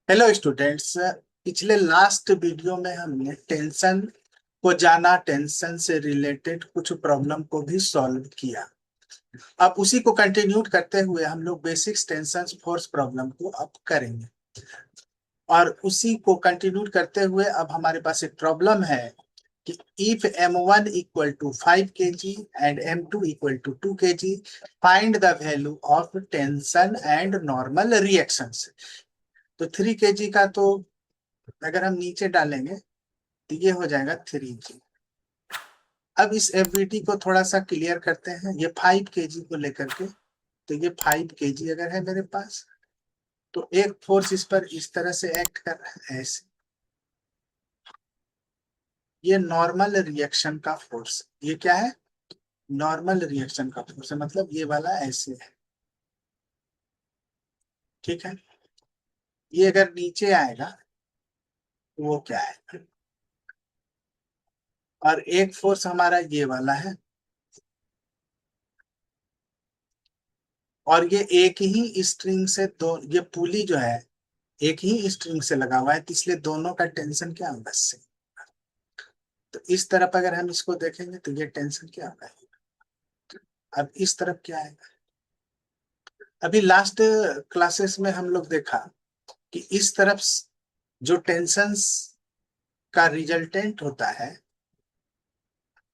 Hello students. पिछले last video में हमने टेंशन को जाना, टेंशन से रिलेटेड कुछ प्रॉब्लम को भी सॉल्व किया। अब उसी को कंटिन्यू करते हुए हम लोग बेसिक्स टेंशन फोर्स प्रॉब्लम को अब करेंगे। और उसी को कंटिन्यू करते हुए अब हमारे पास एक प्रॉब्लम है कि if m1 equal to 5 kg and m2 equal to 2 kg, find the value of tension and normal reactions. तो 3 kg का तो अगर हम नीचे डालेंगे तो ये हो जाएगा 3G। अब इस एफबीटी को थोड़ा सा क्लियर करते हैं। ये 5 kg को लेकर के, तो ये 5 kg अगर है मेरे पास, तो एक फोर्स इस पर इस तरह से एक्ट कर रहा है, ऐसे। ये नॉर्मल रिएक्शन का फोर्स, ये क्या है? नॉर्मल रिएक्शन का फोर्स है, मतलब ये वाला ऐसे है। ठीक है। ये अगर नीचे आएगा तो वो क्या है? और एक फोर्स हमारा ये वाला है, और ये एक ही स्ट्रिंग से दो, ये पुली जो है एक ही स्ट्रिंग से लगा हुआ है, तो इसलिए दोनों का टेंशन क्या होगा? से। तो इस तरफ अगर हम इसको देखेंगे तो ये टेंशन क्या होगा? अब इस तरफ क्या है? अभी लास्ट क्लासेस में हम लोग देखा कि इस तरफ जो टेंशंस का रिजल्टेंट होता है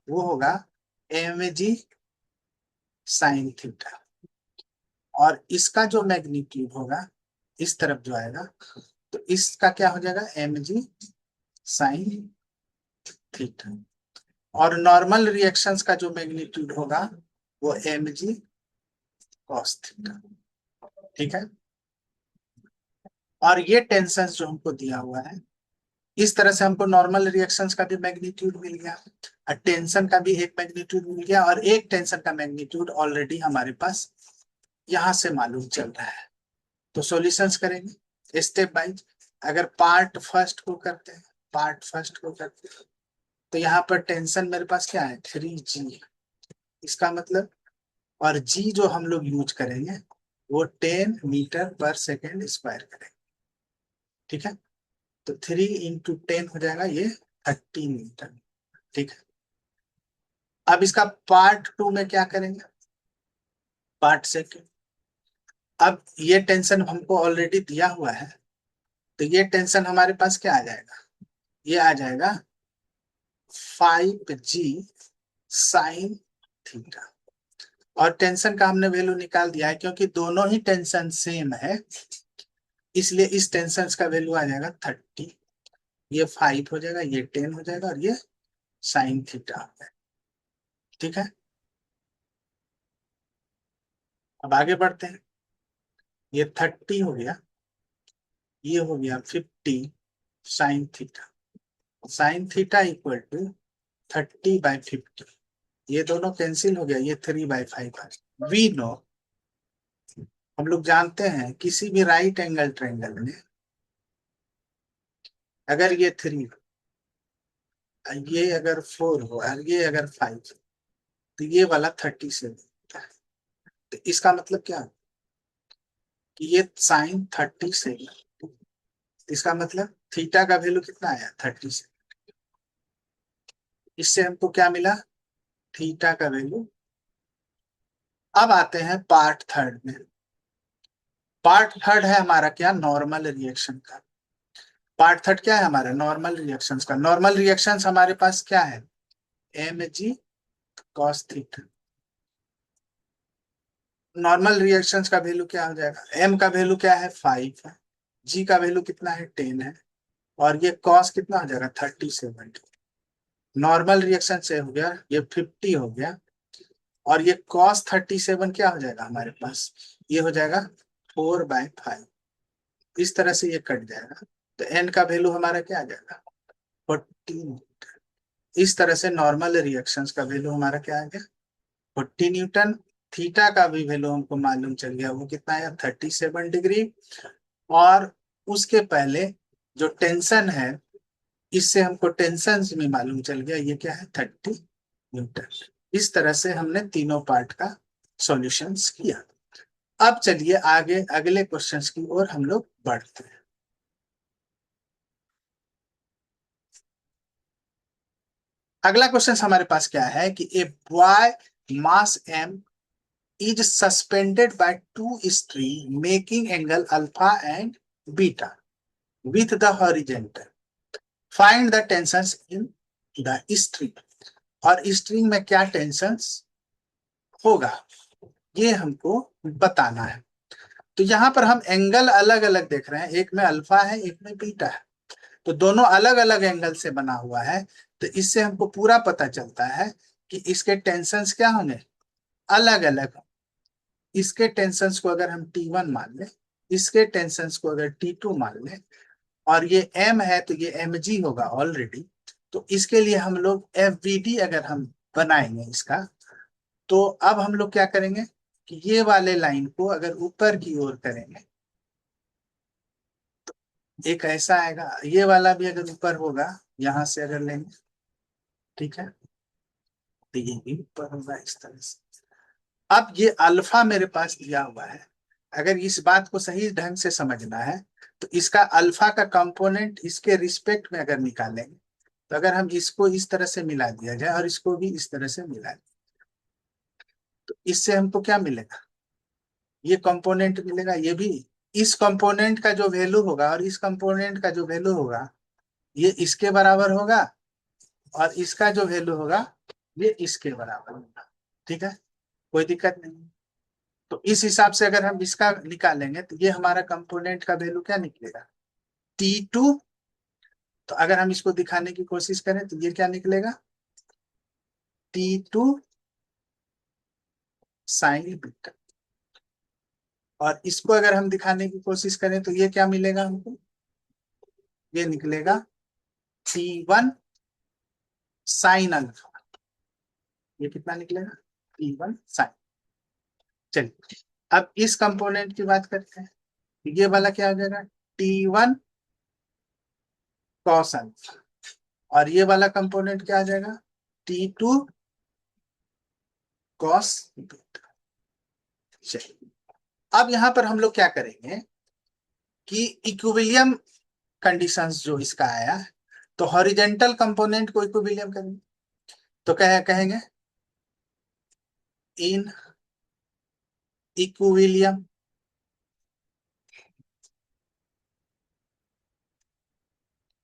वो होगा mg साइन थीटा, और इसका जो मैग्नीट्यूड होगा इस तरफ जो आएगा, तो इसका क्या हो जाएगा? mg sine theta. और नॉर्मल रिएक्शंस का जो मैग्नीट्यूड होगा वो mg कॉस थीटा। ठीक है। और ये टेंशन जो हमको दिया हुआ है, इस तरह से हमको नॉर्मल रिएक्शंस का भी मैग्नीट्यूड मिल गया, और टेंशन का भी एक मैग्नीट्यूड मिल गया, और एक टेंशन का मैग्नीट्यूड ऑलरेडी हमारे पास यहां से मालूम चल रहा है। तो सॉल्यूशंस करेंगे स्टेप वाइज। अगर पार्ट फर्स्ट को करते हैं, तो यहाँ पर टेंशन मेरे पास क्या है? 3G। इसका मतलब, और जी जो हम लोग यूज करेंगे वो 10 मीटर पर सेकेंड स्क्वायर करेंगे। ठीक है। तो 3 × 10 हो जाएगा ये 30 मीटर। ठीक है। अब इसका पार्ट टू में क्या करेंगे? Part second. अब ये टेंशन हमको ऑलरेडी दिया हुआ है, तो ये टेंशन हमारे पास क्या आ जाएगा? ये आ जाएगा 5G साइन थीटा। और टेंशन का हमने वैल्यू निकाल दिया है, क्योंकि दोनों ही टेंशन सेम है, इसलिए इस टेंशन का वैल्यू आ जाएगा 30। ये 5 हो जाएगा, ये 10 हो जाएगा, और ये साइन थीटा हो जाएगा। ठीक है। अब आगे बढ़ते हैं। ये 30 हो गया, ये हो गया 50 sine theta. Sine theta equal to 30/50। ये दोनों कैंसिल हो गया, ये 3/5। वी नो, हम लोग जानते हैं किसी भी राइट एंगल ट्रायंगल में अगर ये 3, ये अगर 4 हो और ये अगर 5, तो ये वाला 37 होता है। तो इसका मतलब क्या कि ये साइन 37, इसका मतलब थीटा का वैल्यू कितना आया? 37। इससे हमको क्या मिला? थीटा का वैल्यू। अब आते हैं पार्ट थर्ड में। पार्ट थर्ड है हमारा क्या? नॉर्मल रिएक्शन का। पार्ट थर्ड क्या है हमारा? नॉर्मल रिएक्शंस का। नॉर्मल रिएक्शंस हमारे पास क्या है? mg cos theta. Normal reactions का वैल्यू क्या हो जाएगा? m का वैल्यू क्या है? 5 है। g का वैल्यू कितना है? 10 है। और ये cos कितना हो जाएगा? 37। नॉर्मल रिएक्शन से हो गया ये 50 हो गया, और ये cos 37 क्या हो जाएगा हमारे पास? ये हो जाएगा 4/5। इस तरह से ये कट जाएगा, तो एन का वैल्यू हमारा क्या आ जाएगा? 14। इस तरह से नॉर्मल रिएक्शंस का वैल्यू हमारा क्या आ गया? 40 न्यूटन। थीटा का भी वैल्यू हमको मालूम चल गया, वो कितना आया? 37 डिग्री। और उसके पहले जो टेंशन है, इससे हमको टेंशन में मालूम चल गया, ये क्या है? 30 न्यूटन। इस तरह से हमने तीनों पार्ट का सॉल्यूशंस किया। अब चलिए आगे अगले क्वेश्चंस की ओर हम लोग बढ़ते हैं। अगला क्वेश्चन हमारे पास क्या है कि a boy mass m is suspended by two string making angle alpha and beta with the horizontal. Find the tensions in the string. और स्ट्रिंग में क्या टेंशंस होगा ये हमको बताना है। तो यहां पर हम एंगल अलग अलग देख रहे हैं, एक में अल्फा है एक में बीटा है, तो दोनों अलग अलग एंगल से बना हुआ है। तो इससे हमको पूरा पता चलता है कि इसके टेंशंस क्या होंगे, अलग अलग। इसके टेंशंस को अगर हम T1 मान लें, इसके टेंशंस को अगर T2 मान लें, और ये M है तो ये mg होगा ऑलरेडी। तो इसके लिए हम लोग FVD अगर हम बनाएंगे इसका, तो अब हम लोग क्या करेंगे कि ये वाले लाइन को अगर ऊपर की ओर करेंगे, एक ऐसा आएगा, ये वाला भी अगर ऊपर होगा, यहां से अगर लेंगे, ठीक है, तो ये भी ऊपर होगा इस तरह से। अब ये अल्फा मेरे पास दिया हुआ है, अगर इस बात को सही ढंग से समझना है तो इसका अल्फा का कंपोनेंट इसके रिस्पेक्ट में अगर निकालेंगे, तो अगर हम इसको इस तरह से मिला दिया जाए और इसको भी इस तरह से मिला दिया, तो इससे हमको क्या मिलेगा, ये कंपोनेंट मिलेगा, ये भी। इस कंपोनेंट का जो वैल्यू होगा और इस कंपोनेंट का जो वैल्यू होगा ये इसके बराबर होगा, और इसका जो वैल्यू होगा ये इसके बराबर होगा। ठीक है, कोई दिक्कत नहीं। तो इस हिसाब से अगर हम इसका निकालेंगे तो ये हमारा कंपोनेंट का वैल्यू क्या निकलेगा, T2। तो अगर हम इसको दिखाने की कोशिश करें तो ये क्या निकलेगा, T2 साइन बीटा। और इसको अगर हम दिखाने की कोशिश करें तो ये क्या मिलेगा हमको, ये निकलेगा T1 साइन अल्फा। ये कितना निकलेगा, T1 साइन। चलिए अब इस कंपोनेंट की बात करते हैं, ये वाला क्या हो जाएगा, T1 कॉस अल्फा। और ये वाला कंपोनेंट क्या आ जाएगा, T2 कॉस बीटा। चलिए अब यहां पर हम लोग क्या करेंगे कि इक्विलिब्रियम कंडीशंस जो इसका आया, तो हॉरिजेंटल कंपोनेंट को इक्विलिब्रियम करेंगे, तो कहेंगे इन इक्विलिब्रियम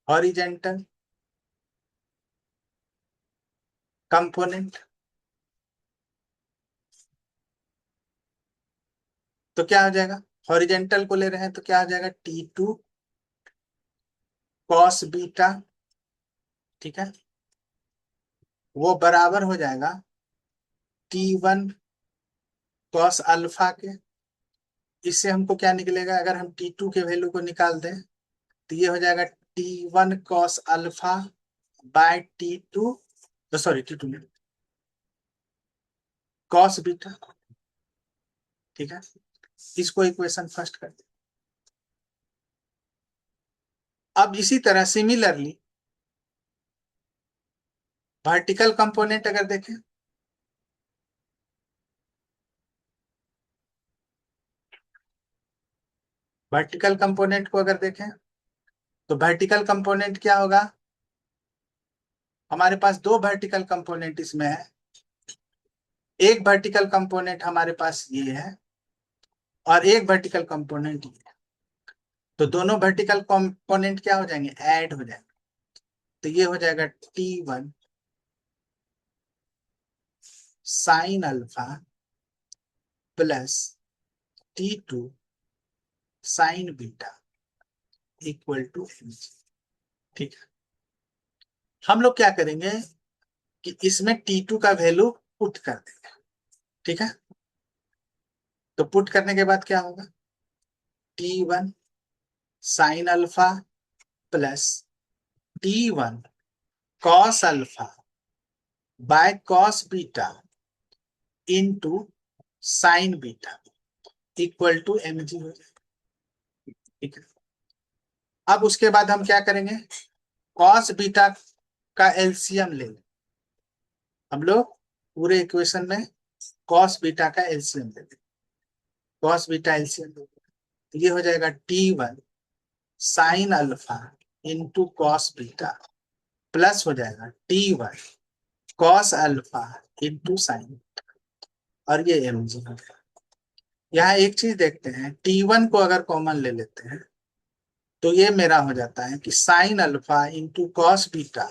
हॉरिजेंटल कंपोनेंट। तो क्या हो जाएगा, हॉरिजेंटल को ले रहे हैं तो क्या हो जाएगा, T2 कॉस बीटा। ठीक है, वो बराबर हो जाएगा T1 कॉस अल्फा के। इससे हमको क्या निकलेगा, अगर हम T2 के वैल्यू को निकाल दें तो ये हो जाएगा T1 cos alpha bye T2, sorry T2 cos beta. ठीक है, इसको इक्वेशन फर्स्ट कर दे। अब इसी तरह सिमिलरली वर्टिकल कंपोनेंट अगर देखें, वर्टिकल कंपोनेंट को अगर देखें तो वर्टिकल कंपोनेंट क्या होगा, हमारे पास दो वर्टिकल कंपोनेंट इसमें है। एक वर्टिकल कंपोनेंट हमारे पास ये है और एक वर्टिकल कंपोनेंट ये है। तो दोनों वर्टिकल कंपोनेंट क्या हो जाएंगे, ऐड हो जाएंगे। तो ये हो जाएगा T1 sine alpha plus T2 sine beta equal to mg। ठीक है, हम लोग क्या करेंगे कि इसमें T2 का वैल्यू पुट कर देंगे। ठीक है, तो पुट करने के बाद क्या होगा, T1 sine alpha plus T1 cos alpha by cos beta into sine beta equal to mg हो जाएगा। ठीक है, अब उसके बाद हम क्या करेंगे, कॉस बीटा का एलसीएम ले लें। हम लोग पूरे इक्वेशन में कॉस बीटा का एलसीएम ले लें, कॉस बीटा एलसीएम ले लें। तो ये हो जाएगा T1 sine alpha into cos beta plus हो जाएगा T1 cos alpha into sign, और ये एम जी। यहाँ एक चीज देखते हैं, T1 को अगर कॉमन ले लेते हैं तो ये मेरा हो जाता है कि sine alpha into cos beta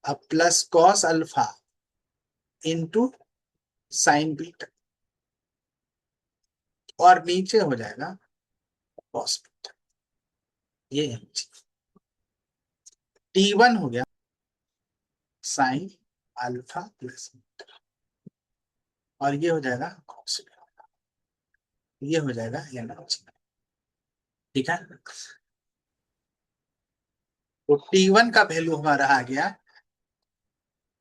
अब plus cos alpha into sine beta, और नीचे हो जाएगा कॉस बीटा। ये है T1 हो गया साइन अल्फा प्लस बीटा, और ये हो जाएगा कॉस बीटा, ये हो जाएगा एन। ठीक है, तो T1 का वैल्यू हमारा आ गया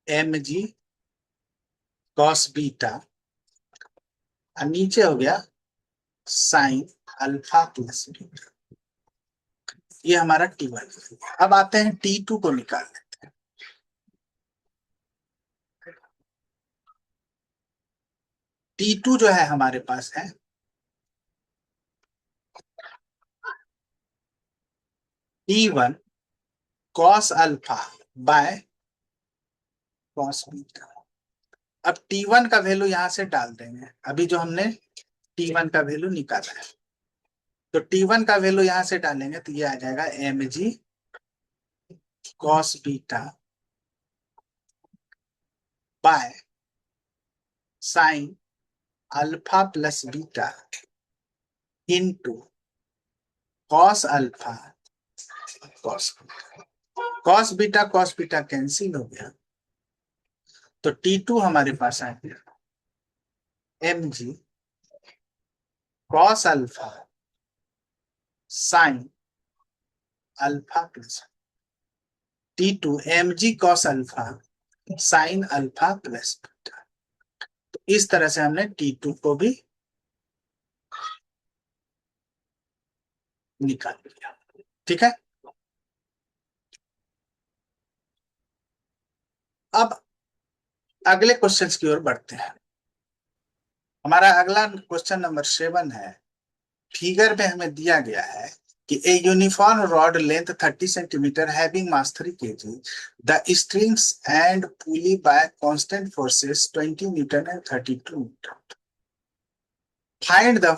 एम जी कॉस बीटा, और नीचे हो गया साइन अल्फा प्लस बीटा। ये हमारा T1। अब आते हैं T2 को निकालने। T2 जो है हमारे पास है T1 cos alpha by cos beta. अब T1 का वैल्यू यहां से डाल देंगे, अभी जो हमने T1 का वैल्यू निकाला है, तो T1 का वैल्यू यहां से डालेंगे तो ये आ जाएगा m g cos beta by sine alpha plus beta into cos alpha cos beta cancel हो गया, तो T2 हमारे पास आ गया m g cos alpha sine alpha plus T2 m g cos alpha sine alpha plus beta. तो इस तरह से हमने T2 को भी निकाल लिया। ठीक है, अब अगले क्वेश्चंस की ओर बढ़ते हैं। हमारा अगला क्वेश्चन नंबर 7 है। फिगर में हमें दिया गया है कि a uniform rod length 30 centimetre having mass 3 kg, the strings and pulley bye constant forces 20 Newton and 32 Newton. Find the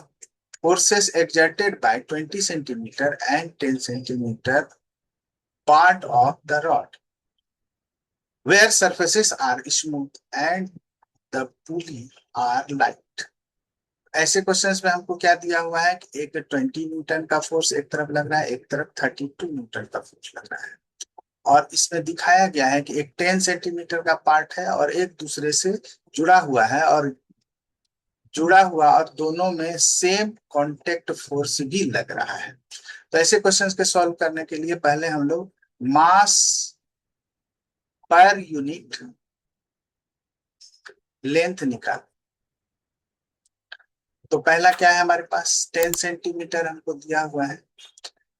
forces exerted by 20 centimeter and 10 centimeter part of the rod where surfaces are smooth and the pulley are light। ऐसे questions में हमको क्या दिया हुआ है कि एक 20 Newton का फोर्स एक तरफ लग रहा है, एक तरफ 32 न्यूटन का फोर्स लग रहा है, और इसमें दिखाया गया है कि एक 10 सेंटीमीटर का पार्ट है और एक दूसरे से जुड़ा हुआ है, और दोनों में सेम कांटेक्ट फोर्स भी लग रहा है। तो ऐसे क्वेश्चंस के सॉल्व करने के लिए पहले हम लोग मास पर यूनिट लेंथ निकाल। तो पहला क्या है हमारे पास, 10 सेंटीमीटर हमको दिया हुआ है,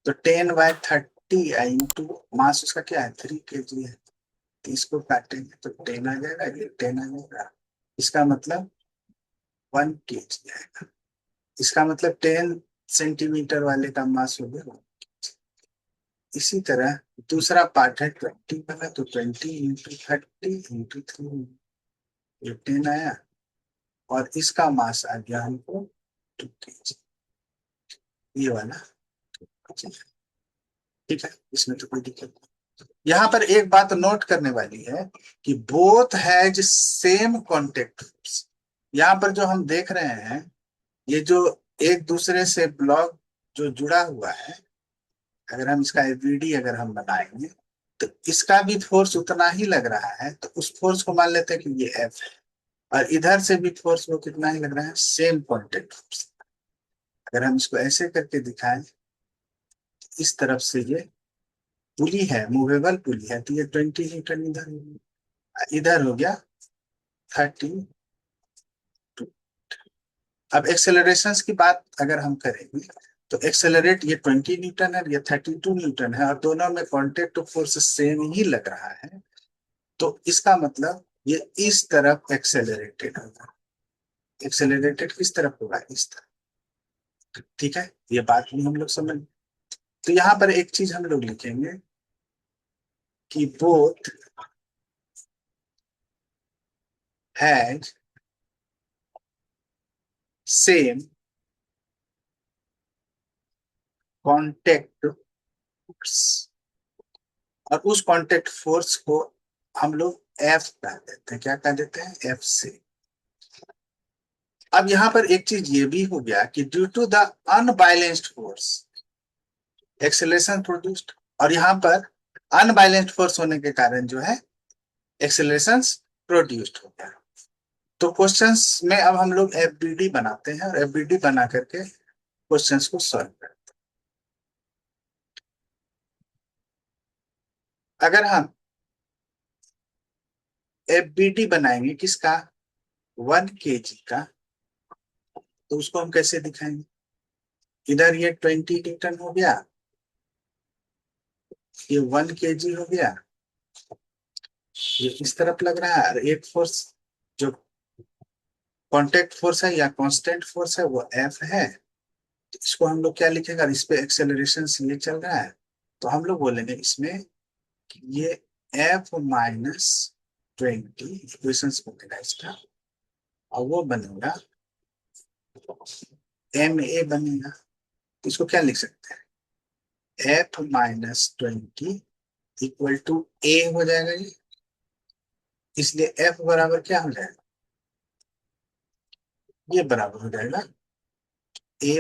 तो 10/30 इंटू मास उसका क्या है 3 kg है, तो इसको काटेंगे तो 10 आ जाएगा, ये 10 आ जाएगा, इसका मतलब 1 kg आएगा। इसका मतलब 10 सेंटीमीटर वाले का मास हो गया 1 kg। इसी तरह दूसरा पार्ट है 20 वाला, तो 20 इंटू 30 इंटू 3, ये 10 आया, और इसका मास आ गया हमको 2 kg, ये वाला। ठीक है, इसमें तो कोई दिक्कत नहीं। यहाँ पर एक बात नोट करने वाली है कि both has same contact force. यहाँ पर जो हम देख रहे हैं, ये जो एक दूसरे से ब्लॉक जो जुड़ा हुआ है, अगर हम इसका एवीडी अगर हम बनाएंगे तो इसका भी फोर्स उतना ही लग रहा है, तो उस फोर्स को मान लेते हैं कि ये एफ है, और इधर से भी फोर्स वो कितना ही लग रहा है, सेम कॉन्टेक्ट फोर्स। अगर हम इसको ऐसे करके दिखाएं, इस तरफ से ये पुली है, मूवेबल पुली है, तो ये 20 न्यूटन इधर हो गया 32। अब एक्सेलरेशन की बात अगर हम करेंगे तो एक्सेलरेट ये 20 न्यूटन है, ये 32 न्यूटन है, और दोनों में कांटेक्ट फोर्स सेम ही लग रहा है, तो इसका मतलब ये इस तरफ एक्सेलरेटेड होगा। एक्सेलरेटेड किस तरफ होगा, इस तरफ। ठीक है, ये बात भी हम लोग समझ। तो यहाँ पर एक चीज हम लोग लिखेंगे कि both has same contact force, और उस कॉन्टेक्ट फोर्स को हम लोग एफ कह देते हैं। क्या कह देते हैं? एफ से। अब यहां पर एक चीज ये भी हो गया कि due to the unbalanced force acceleration produced, और यहां पर अनबैलेंस्ड फोर्स होने के कारण जो है एक्सेलरेशन प्रोड्यूस्ड हो गया। तो क्वेश्चंस में अब हम लोग एफबीडी बनाते हैं, और एफबीडी बना करके क्वेश्चंस को सॉल्व करते हैं। अगर हम एफबीडी बनाएंगे किसका? 1 kg का, तो उसको हम कैसे दिखाएंगे? इधर ये 20 न्यूटन हो गया, ये 1 kg हो गया, ये इस तरफ लग रहा है, और एक फोर्स जो कांटेक्ट फोर्स है या कांस्टेंट फोर्स है वो एफ है। तो इसको हम लोग क्या लिखेंगे? और इस पे एक्सेलरेशन ये चल रहा है, तो हम लोग बोलेंगे इसमें कि ये F-20 इक्वेशन बनेगा इसका, और वो बनेगा ma बनेगा। तो इसको क्या लिख सकते हैं? F-20 इक्वल टू a हो जाएगा ये, इसलिए F बराबर क्या हो जाएगा? ये बराबर हो जाएगा a+।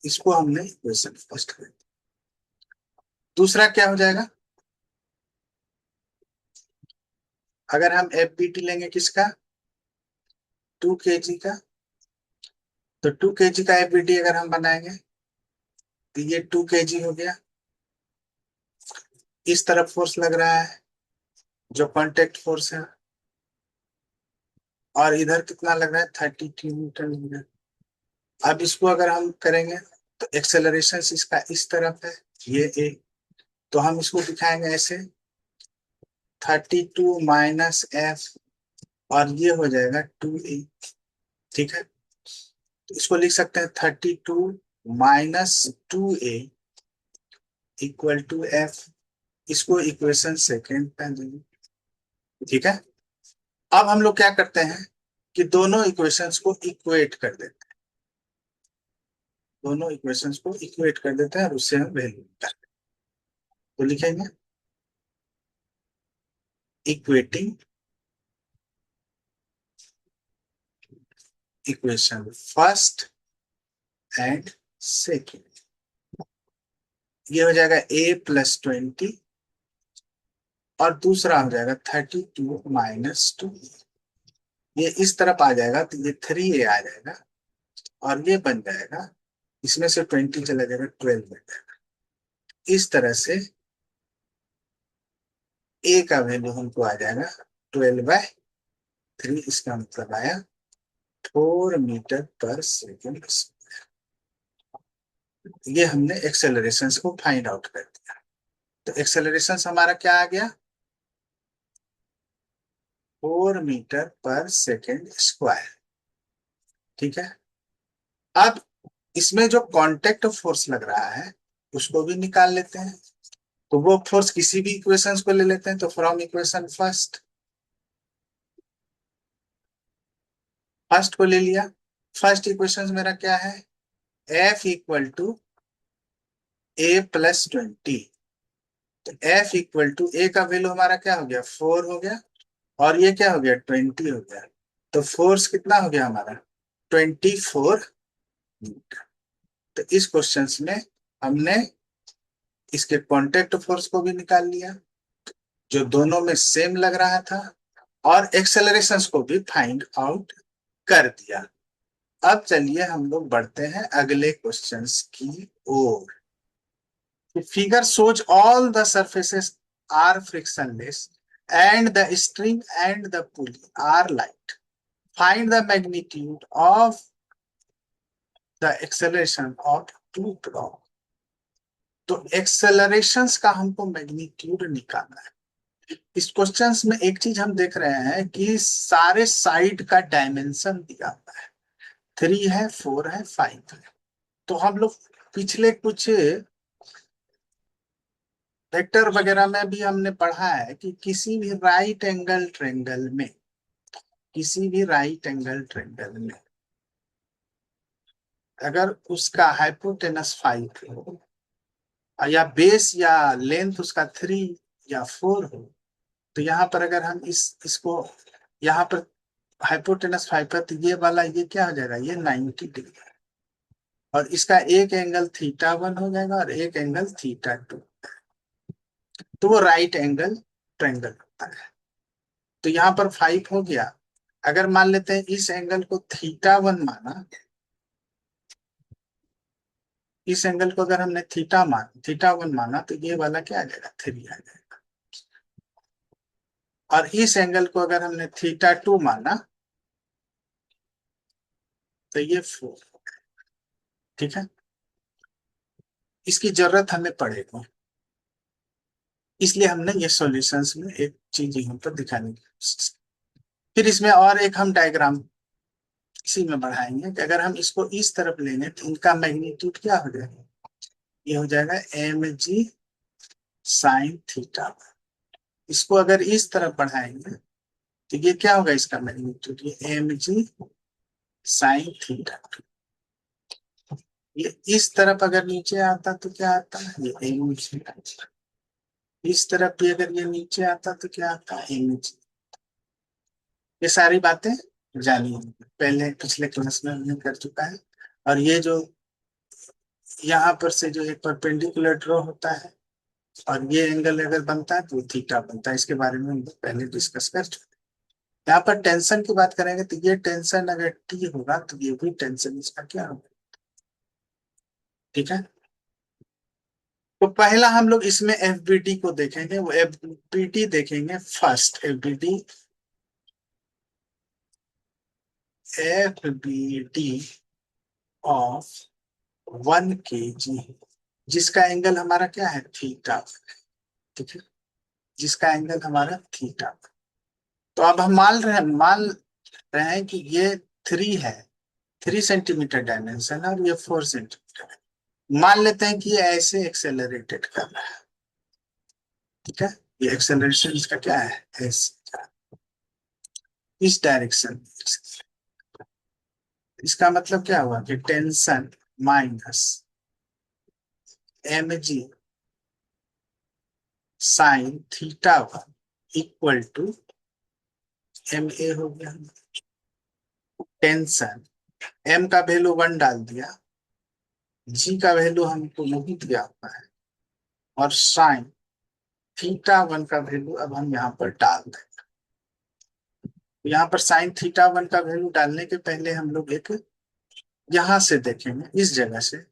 इसको हमने इक्वेशन फर्स्ट कर दिया। दूसरा क्या हो जाएगा? अगर हम एफ बी टी लेंगे किसका? 2 kg का, तो 2 kg का एफ बी टी अगर हम बनाएंगे तो ये 2 kg हो गया। इस तरफ फोर्स लग रहा है जो कांटेक्ट फोर्स है, और इधर कितना लग रहा है? 32 न्यूटन लग रहा है। अब इसको अगर हम करेंगे तो एक्सेलरेशन इसका इस तरफ है, ये ए, तो हम इसको दिखाएंगे ऐसे 32 माइनस एफ, और ये हो जाएगा 2a। ठीक है, तो इसको लिख सकते हैं 32 - 2a इक्वल टू एफ। इसको इक्वेशन सेकेंड पे देंगे। ठीक है, अब हम लोग क्या करते हैं कि दोनों इक्वेशंस को इक्वेट कर देते हैं, दोनों इक्वेशंस को इक्वेट कर देते हैं, और उससे हम वैल्यू निकालते हैं। तो लिखेंगे equating equation first and second, ये हो जाएगा a+20, और दूसरा हो जाएगा 32 - 2। ये इस तरफ आ जाएगा तो ये 3a आ जाएगा, और ये बन जाएगा, इसमें से 20 चला जाएगा, 12 बन जाएगा। इस तरह से a का वैल्यू हमको आ जाएगा 12/3। इसका मतलब आया 4 मीटर पर सेकेंड। ये हमने एक्सेलरेशन को फाइंड आउट कर दिया। तो एक्सेलरेशन हमारा क्या आ गया? 4 मीटर पर सेकेंड स्क्वायर। ठीक है, अब इसमें जो कांटेक्ट फोर्स लग रहा है उसको भी निकाल लेते हैं। तो वो फोर्स किसी भी इक्वेशंस को ले लेते हैं, तो फ्रॉम इक्वेशन फर्स्ट, फर्स्ट को ले लिया। फर्स्ट इक्वेशन मेरा क्या है? F=a+20। तो F=, a का वैल्यू हमारा क्या हो गया? 4 हो गया, और ये क्या हो गया? 20 हो गया। तो फोर्स कितना हो गया हमारा? 24 न्यूटन। तो इस क्वेश्चन में हमने इसके कांटेक्ट फोर्स को भी निकाल लिया जो दोनों में सेम लग रहा था, और एक्सेलरेशंस को भी फाइंड आउट कर दिया। अब चलिए हम लोग बढ़ते हैं अगले क्वेश्चंस की ओर। Figure shows all the surfaces are frictionless and the string and the pulley are light. Find the magnitude of the acceleration of two block. तो एक्सेलरेशंस का हमको मैग्नीट्यूड निकालना है। इस क्वेश्चंस में एक चीज हम देख रहे हैं कि सारे साइड का डायमेंशन दिया हुआ है, 3 है, 4 है, 5 है। तो हम लोग पिछले कुछ वेक्टर वगैरह में भी हमने पढ़ा है कि किसी भी राइट एंगल ट्रायंगल में, किसी भी राइट एंगल ट्रायंगल में अगर उसका हाइपोटेनस 5 हो या बेस या लेंथ उसका 3 या 4 हो, तो यहाँ पर अगर हम इसको यहाँ पर हाइपोटेनस 5 है, तो ये वाला ये क्या हो जाएगा, ये 90 डिग्री, और इसका एक एंगल θ1 हो जाएगा और एक एंगल θ2, तो वो राइट एंगल ट्रायंगल होता है। तो यहाँ पर 5 हो गया। अगर मान लेते हैं इस एंगल को θ1 माना, इस एंगल को अगर हमने θ1 माना, तो ये वाला क्या आ जाएगा, 3 आ जाएगा। और इस एंगल को अगर हमने θ2 माना, तो ये 4। ठीक है, इसकी जरूरत हमें पड़ेगी, इसलिए हमने ये सॉल्यूशंस में एक चीज यहाँ पर दिखाने की कोशिश की। फिर इसमें और एक हम डायग्राम इसी में बढ़ाएंगे कि अगर हम इसको इस तरफ लेंगे तो इनका मैग्नीट्यूड क्या हो जाएगा, ये हो जाएगा mg साइन थीटा। इसको अगर इस तरफ बढ़ाएंगे तो ये क्या होगा, इसका मैग्नीट्यूड ये mg साइन थीटा। ये इस तरफ अगर नीचे आता तो क्या आता है, ये mg। इस तरफ भी अगर ये नीचे आता तो क्या आता है, mg। ये सारी बातें जानिए, पहले पिछले क्लास में हमने कर चुका है। और ये जो यहाँ पर से जो एक परपेंडिकुलर ड्रॉ होता है और ये एंगल अगर बनता है तो थीटा बनता है, इसके बारे में हम लोग पहले डिस्कस कर चुके हैं। यहाँ पर टेंशन की बात करेंगे तो ये टेंशन अगर टी होगा तो ये भी टेंशन इसका क्या होगा। ठीक है, तो पहला हम लोग इसमें एफबीटी को देखेंगे, वो एफबीटी देखेंगे फर्स्ट। एफबीटी ऑफ 1 kg, जिसका एंगल हमारा क्या है, थीटा। ठीक है, जिसका एंगल हमारा थीटा। तो अब हम मान रहे हैं कि ये 3 है, 3 सेंटीमीटर डायमेंशन है और ये 4 सेंटीमीटर है। मान लेते हैं कि ये ऐसे एक्सेलरेटेड कर रहा है। ठीक है, ये एक्सेलरेशन इसका क्या है, ऐसे, इस डायरेक्शन। इसका मतलब क्या हुआ कि tension minus mg sine θ1 equal to ma हो गया। टेंशन m का वैल्यू 1 डाल दिया, g का वैल्यू हमको नहीं दिया हुआ है, और साइन θ1 का वैल्यू अब हम यहाँ पर डाल दें। यहाँ पर साइन θ1 का वैल्यू डालने के पहले हम लोग एक यहाँ से देखेंगे, इस जगह से,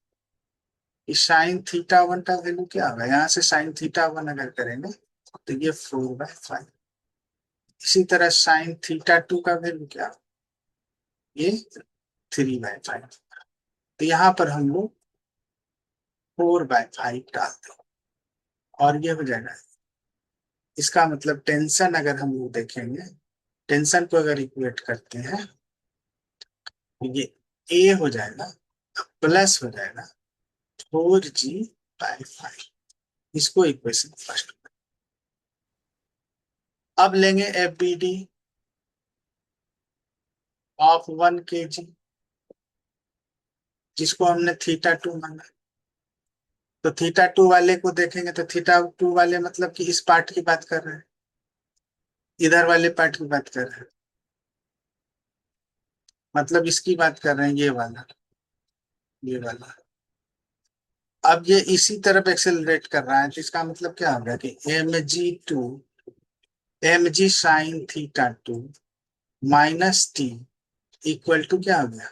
इस साइन θ1 का वैल्यू क्या होगा। यहाँ से साइन θ1 अगर करेंगे तो ये 4/5। इसी तरह साइन θ2 का वैल्यू क्या होगा, ये 3/5। तो यहाँ पर हम लोग 4/5 डालते हैं और ये हो जाएगा। इसका मतलब टेंशन अगर हम लोग देखेंगे, टेंशन को अगर इक्वेट करते हैं तो ये ए हो जाएगा प्लस हो जाएगा 4g/5। इसको इक्वेशन फर्स्ट। अब लेंगे F B D of 1 kg, जिसको हमने θ2 माना। तो θ2 वाले को देखेंगे तो θ2 वाले मतलब कि इस पार्ट की बात कर रहे हैं, इधर वाले पार्ट की बात कर रहे हैं, मतलब इसकी बात कर रहे हैं, ये वाला, ये वाला। अब ये इसी तरफ एक्सेलरेट कर रहा है, तो इसका मतलब क्या होगा कि mg sine θ2 minus T equal to क्या हो गया,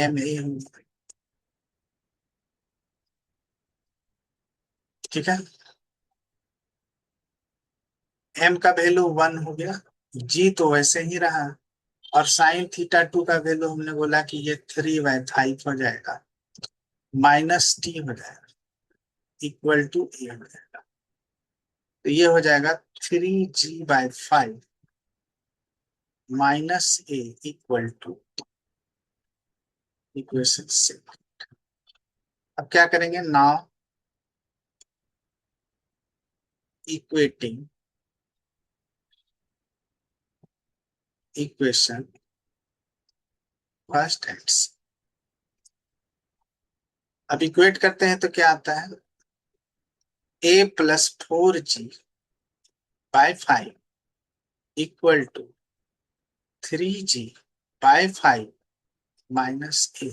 ma। ठीक है, m का वैल्यू 1 हो गया, g तो वैसे ही रहा, और साइन θ2 का वैल्यू हमने बोला कि ये 3/5 हो जाएगा, माइनस टी हो जाएगा, इक्वल टू ए हो जाएगा। तो ये हो जाएगा 3g/5 minus a equal to equation 6। अब क्या करेंगे, now equating equation first and. अब इक्वेट करते हैं तो क्या आता है, a + 4g/5 equal to 3g/5 - a।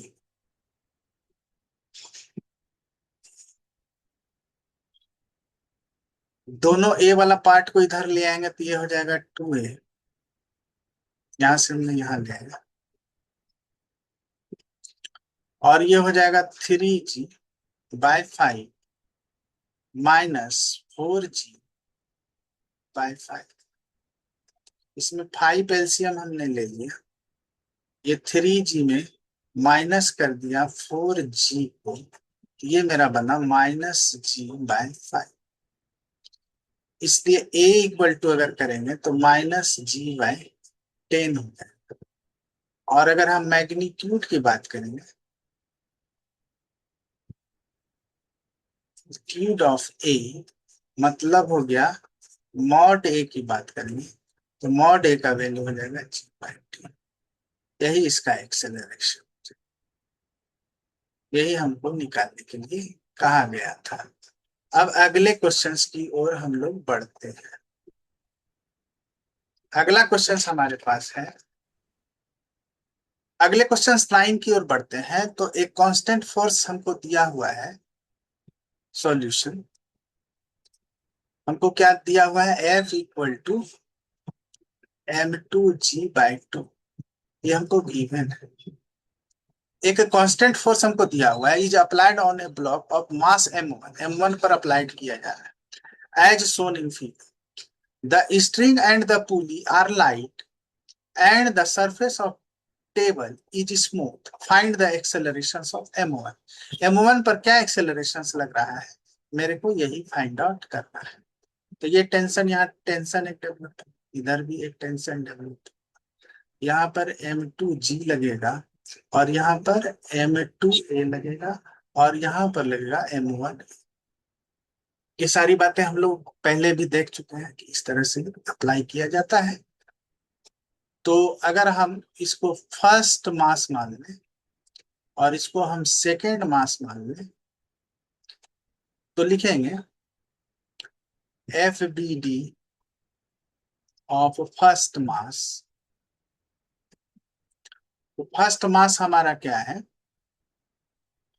दोनों a वाला पार्ट को इधर ले आएंगे तो ये हो जाएगा 2a, यहां से हमने यहां ले आएगा, और ये हो जाएगा 3g/5 -4g/5। इसमें 5 एलसीएम हमने ले लिया, ये 3g में माइनस कर दिया 4g को, ये मेरा बना -g/5। इसलिए a इक्वल टू अगर करेंगे तो -g/10 हो जाएगा। और अगर हम मैग्नीट्यूड की बात करेंगे, क्यूड ऑफ a मतलब हो गया मॉड a की बात करेंगे तो मॉड a का वैल्यू हो जाएगा g/10। यही इसका एक्सेलरेशन, यही हमको निकालने के लिए कहा गया था। अब अगले क्वेश्चंस की ओर हम लोग बढ़ते हैं। अगला क्वेश्चंस हमारे पास है, अगले क्वेश्चंस 9 की ओर बढ़ते हैं। तो एक कांस्टेंट फोर्स हमको दिया हुआ है, सॉल्यूशन हमको क्या दिया हुआ है, F = m2g/2, ये हमको गिवन है। एक कांस्टेंट फोर्स हमको दिया हुआ है, is applied on a block of mass m1 पर अप्लाइड किया जा रहा है as shown in figure. The string and the pulley are light and the surface of table is smooth, find the accelerations of m1। m1 पर क्या एक्सेलरेशंस लग रहा है, मेरे को यही फाइंड आउट करना है। तो ये टेंशन, यहाँ टेंशन एक डेवलप, इधर भी एक टेंशन डेवलप, यहाँ पर m2g लगेगा और यहाँ पर m2a लगेगा और यहाँ पर लगेगा m1। ये सारी बातें हम लोग पहले भी देख चुके हैं कि इस तरह से अप्लाई किया जाता है। तो अगर हम इसको फर्स्ट मास मान लें और इसको हम सेकेंड मास मान लें तो लिखेंगे FBD ऑफ फर्स्ट मास। तो फर्स्ट मास हमारा क्या है,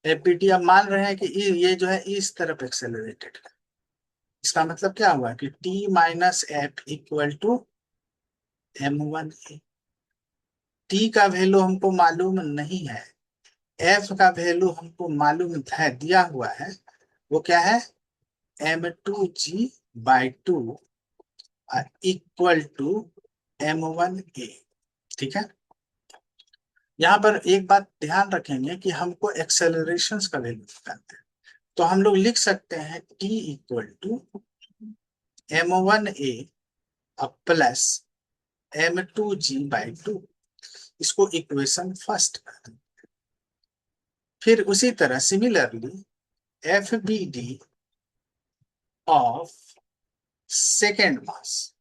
FBD। अब मान रहे हैं कि ये जो है इस तरफ एक्सेलरेटेड है, इसका मतलब क्या हुआ कि T-F = m1a। T का वैल्यू हमको मालूम नहीं है, F का वैल्यू हमको मालूम है, दिया हुआ है, वो क्या है, m2g/2 = m1a। ठीक है, यहाँ पर एक बात ध्यान रखेंगे कि हमको एक्सेलरेशंस का वैल्यू निकालते हैं। तो हम लोग लिख सकते हैं T = m1a प्लस m2g/2, इसको इक्वेशन फर्स्ट कर। फिर उसी तरह similarly FBD of second mass,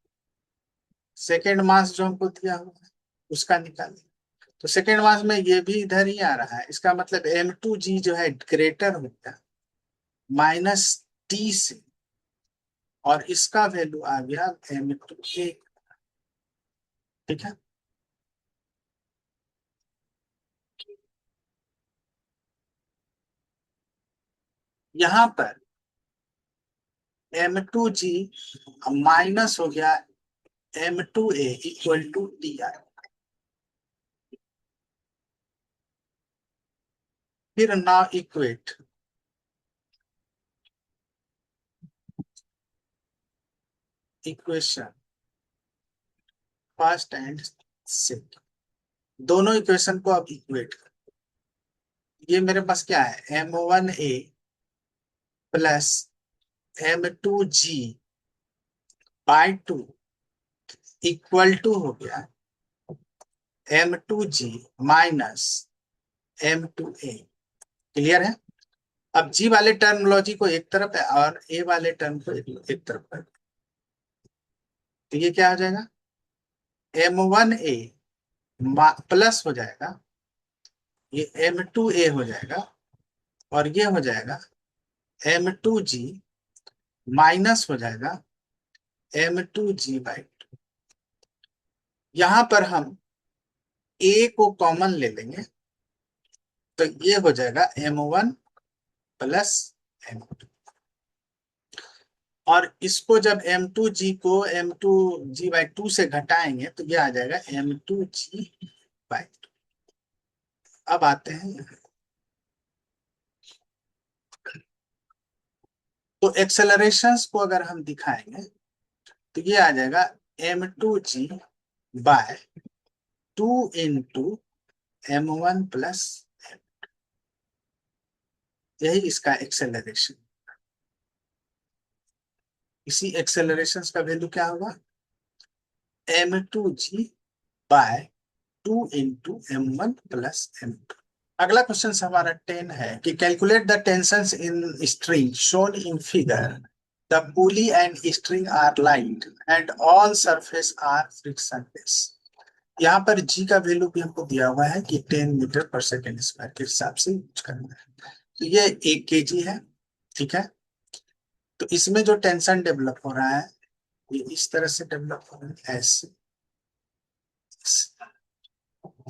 second mass जो हमको दिया हुआ है उसका निकालें। तो सेकेंड मास में ये भी इधर ही आ रहा है, इसका मतलब m2g जो है ग्रेटर होगा -t से, और इसका वैल्यू आ गया m2a। ठीक है, यहाँ पर m2g माइनस हो गया m2a = ti। फिर now equate equation first and second, दोनों इक्वेशन को अब इक्वेट कर। ये मेरे पास क्या है, m1a plus m2g/2 equal to हो गया m2g माइनस m2a। क्लियर है। अब g वाले टर्मिनोलॉजी को एक तरफ है और a वाले टर्म को एक तरफ है। तो ये क्या हो जाएगा, M1A प्लस हो जाएगा, ये M2A हो जाएगा, और ये हो जाएगा M2G माइनस हो जाएगा M2G/2। यहां पर हम A को कॉमन ले लेंगे, तो ये हो जाएगा M1 प्लस M2। और इसको जब M2G से घटाएंगे तो ये आ जाएगा M2G/2। अब आते हैं, तो एक्सेलरेशंस को अगर हम दिखाएंगे तो ये आ जाएगा M2G/2 इंटू M1 प्लस, यही इसका एक्सेलरेशन। इसी एक्सेलरेशन का वैल्यू क्या होगा, M2G/2 into M1 plus M2। अगला क्वेश्चन हमारा 10 है कि calculate the tensions in string shown in figure, the pulley and string are light and all surface are frictionless. यहाँ पर जी का वैल्यू भी हमको दिया हुआ है कि 10 मीटर पर सेकेंड स्क्वायर के हिसाब से यूज करना है। तो ये 1 kg है, ठीक है। तो इसमें जो टेंशन डेवलप हो रहा है ये इस तरह से डेवलप हो रहा है, ऐसे।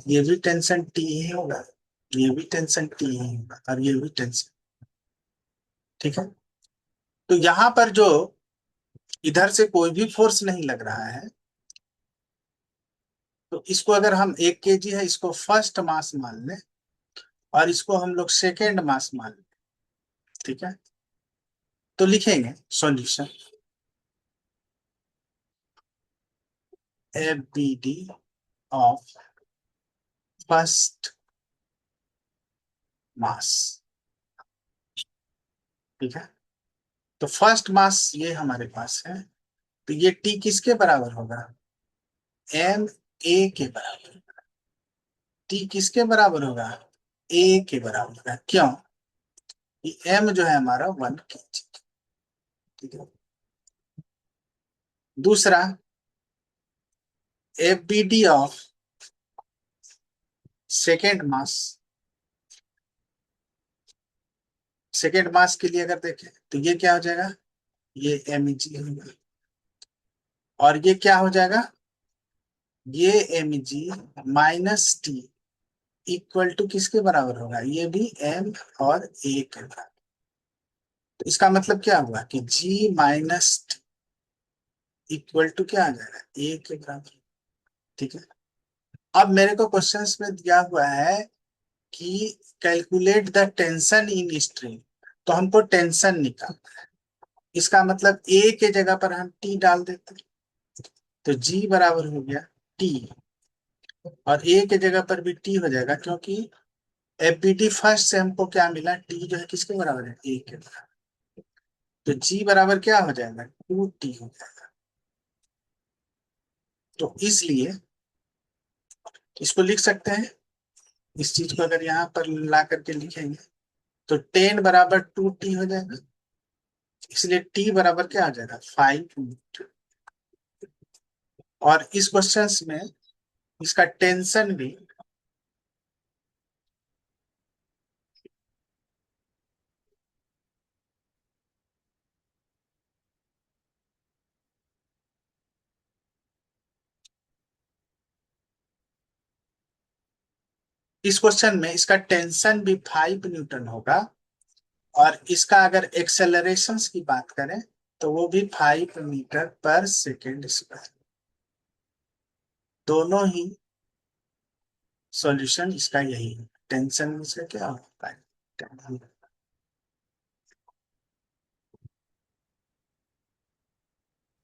ये भी टेंशन टी ही होगा, ये भी टेंशन टी ही होगा, और ये भी टेंशन, ठीक है। तो यहां पर जो इधर से कोई भी फोर्स नहीं लग रहा है, तो इसको अगर हम 1 kg है इसको फर्स्ट मास मान लें, और इसको हम लोग सेकेंड मास मान लें, ठीक है। तो लिखेंगे solution, FBD of first mass, ठीक है। तो फर्स्ट मास ये हमारे पास है, तो ये टी किसके बराबर होगा, M A के बराबर। टी किसके बराबर होगा, A के बराबर होगा। क्यों, ये M जो है हमारा 1 kg, ठीक है। दूसरा, FBD of second mass, second mass के लिए अगर देखें तो ये क्या हो जाएगा, ये MEG होगा, और ये क्या हो जाएगा, ये MEG-T इक्वल टू किसके बराबर होगा, ये भी M और A के बराबर। तो इसका मतलब क्या हुआ कि G-T इक्वल टू क्या आ जाएगा, A के बराबर, ठीक है। अब मेरे को क्वेश्चंस में दिया हुआ है कि calculate the tension in string, तो हमको टेंशन निकालना है। इसका मतलब A के जगह पर हम T डाल देते हैं, तो G बराबर हो गया T, और A के जगह पर भी T हो जाएगा, क्योंकि FBD फर्स्ट से हमको क्या मिला, T जो है किसके बराबर है, A के बराबर। तो G बराबर क्या हो जाएगा, 2T हो जाएगा। तो इसलिए इसको लिख सकते हैं, इस चीज को अगर यहाँ पर ला करके लिखेंगे तो 10 बराबर 2T हो जाएगा, इसलिए T बराबर क्या हो जाएगा, 5 मीटर। और इस क्वेश्चन में इसका टेंशन भी, इस क्वेश्चन में इसका टेंशन भी 5 न्यूटन होगा, और इसका अगर एक्सेलरेशन की बात करें तो वो भी 5 मीटर पर सेकेंड स्क्वायर। दोनों ही सॉल्यूशन इसका यही है, टेंशन में से क्या होता है।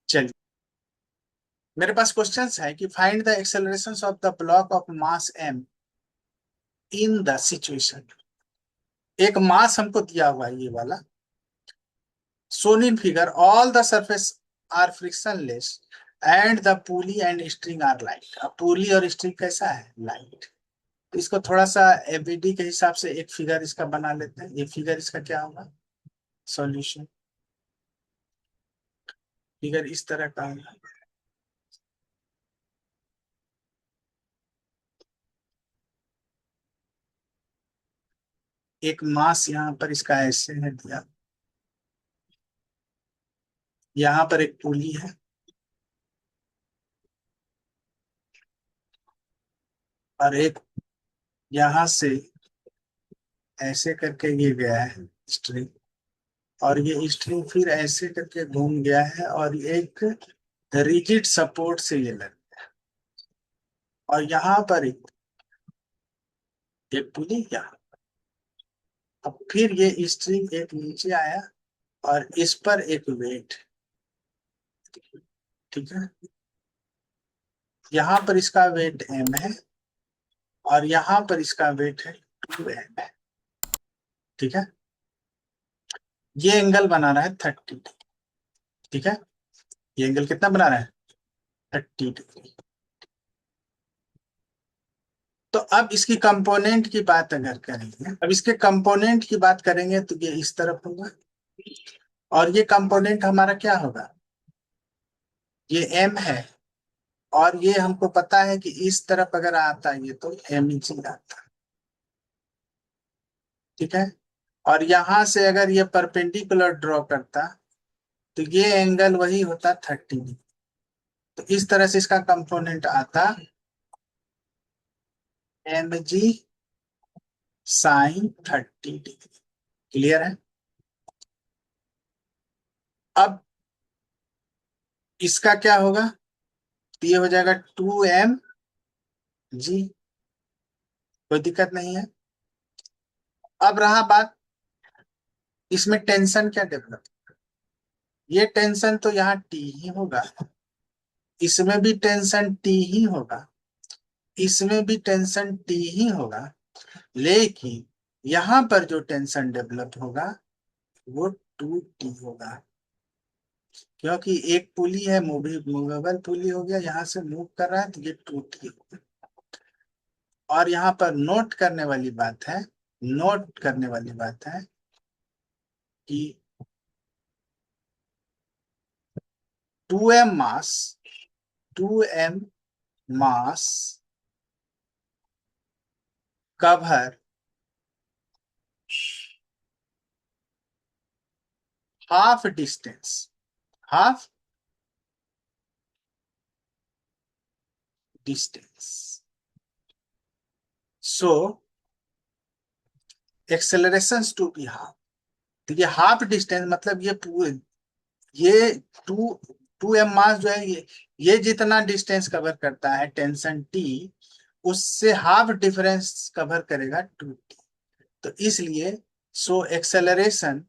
चलिए, मेरे पास क्वेश्चन है कि find the acceleration of the block of mass M in the situation. एक मास हमको दिया हुआ है ये वाला, shown in figure all the surface are frictionless and the pulley and string are light। अब पुली और स्ट्रिंग कैसा है, लाइट। तो इसको थोड़ा सा FBD के हिसाब से एक फिगर इसका बना लेते हैं। ये फिगर इसका क्या होगा, सॉल्यूशन फिगर इस तरह का होगा। एक मास यहाँ पर इसका ऐसे है दिया, यहाँ पर एक पुली है, और एक यहाँ से ऐसे करके ये गया है स्ट्रिंग, और ये स्ट्रिंग फिर ऐसे करके घूम गया है, और एक रिजिड सपोर्ट से ये लग, और यहाँ पर एक पुली यहाँ। अब फिर ये स्ट्रिंग एक नीचे आया, और इस पर एक वेट, ठीक है, यहाँ पर इसका वेट m है, और यहाँ पर इसका वेट है 2m है, ठीक है। ये एंगल बना रहा है 30, ठीक है। ये एंगल कितना बना रहा है? 30 डिग्री। तो अब इसकी कंपोनेंट की बात अगर करेंगे, अब इसके कंपोनेंट की बात करेंगे तो ये इस तरफ होगा, और ये कंपोनेंट हमारा क्या होगा? ये m है, और ये हमको पता है कि इस तरफ अगर आता है ये तो m जी आता है, ठीक है। और यहां से अगर ये परपेंडिकुलर ड्रॉ करता तो ये एंगल वही होता 30 डिग्री। तो इस तरह से इसका कंपोनेंट आता mg साइन 30 डिग्री। क्लियर है? अब इसका क्या होगा? तो ये हो जाएगा 2mg, कोई दिक्कत नहीं है। अब रहा बात, इसमें टेंशन क्या डेवलप, ये टेंशन तो यहाँ T ही होगा, इसमें भी टेंशन T ही होगा, इसमें भी टेंशन T ही होगा, लेकिन यहाँ पर जो टेंशन डेवलप होगा वो 2T होगा, क्योंकि एक पुली है, मूवेबल पुली हो गया, यहाँ से मूव कर रहा है तो ये 2T होगा। और यहाँ पर नोट करने वाली बात है, नोट करने वाली बात है कि 2m mass, 2m mass cover half distance, half distance, so acceleration to be half. तो ये हाफ डिस्टेंस मतलब ये पूरे, ये टू 2m मास जो है, ये जितना डिस्टेंस कवर करता है टेंशन T, उससे हाफ डिफरेंस कवर करेगा 2T। तो इसलिए so acceleration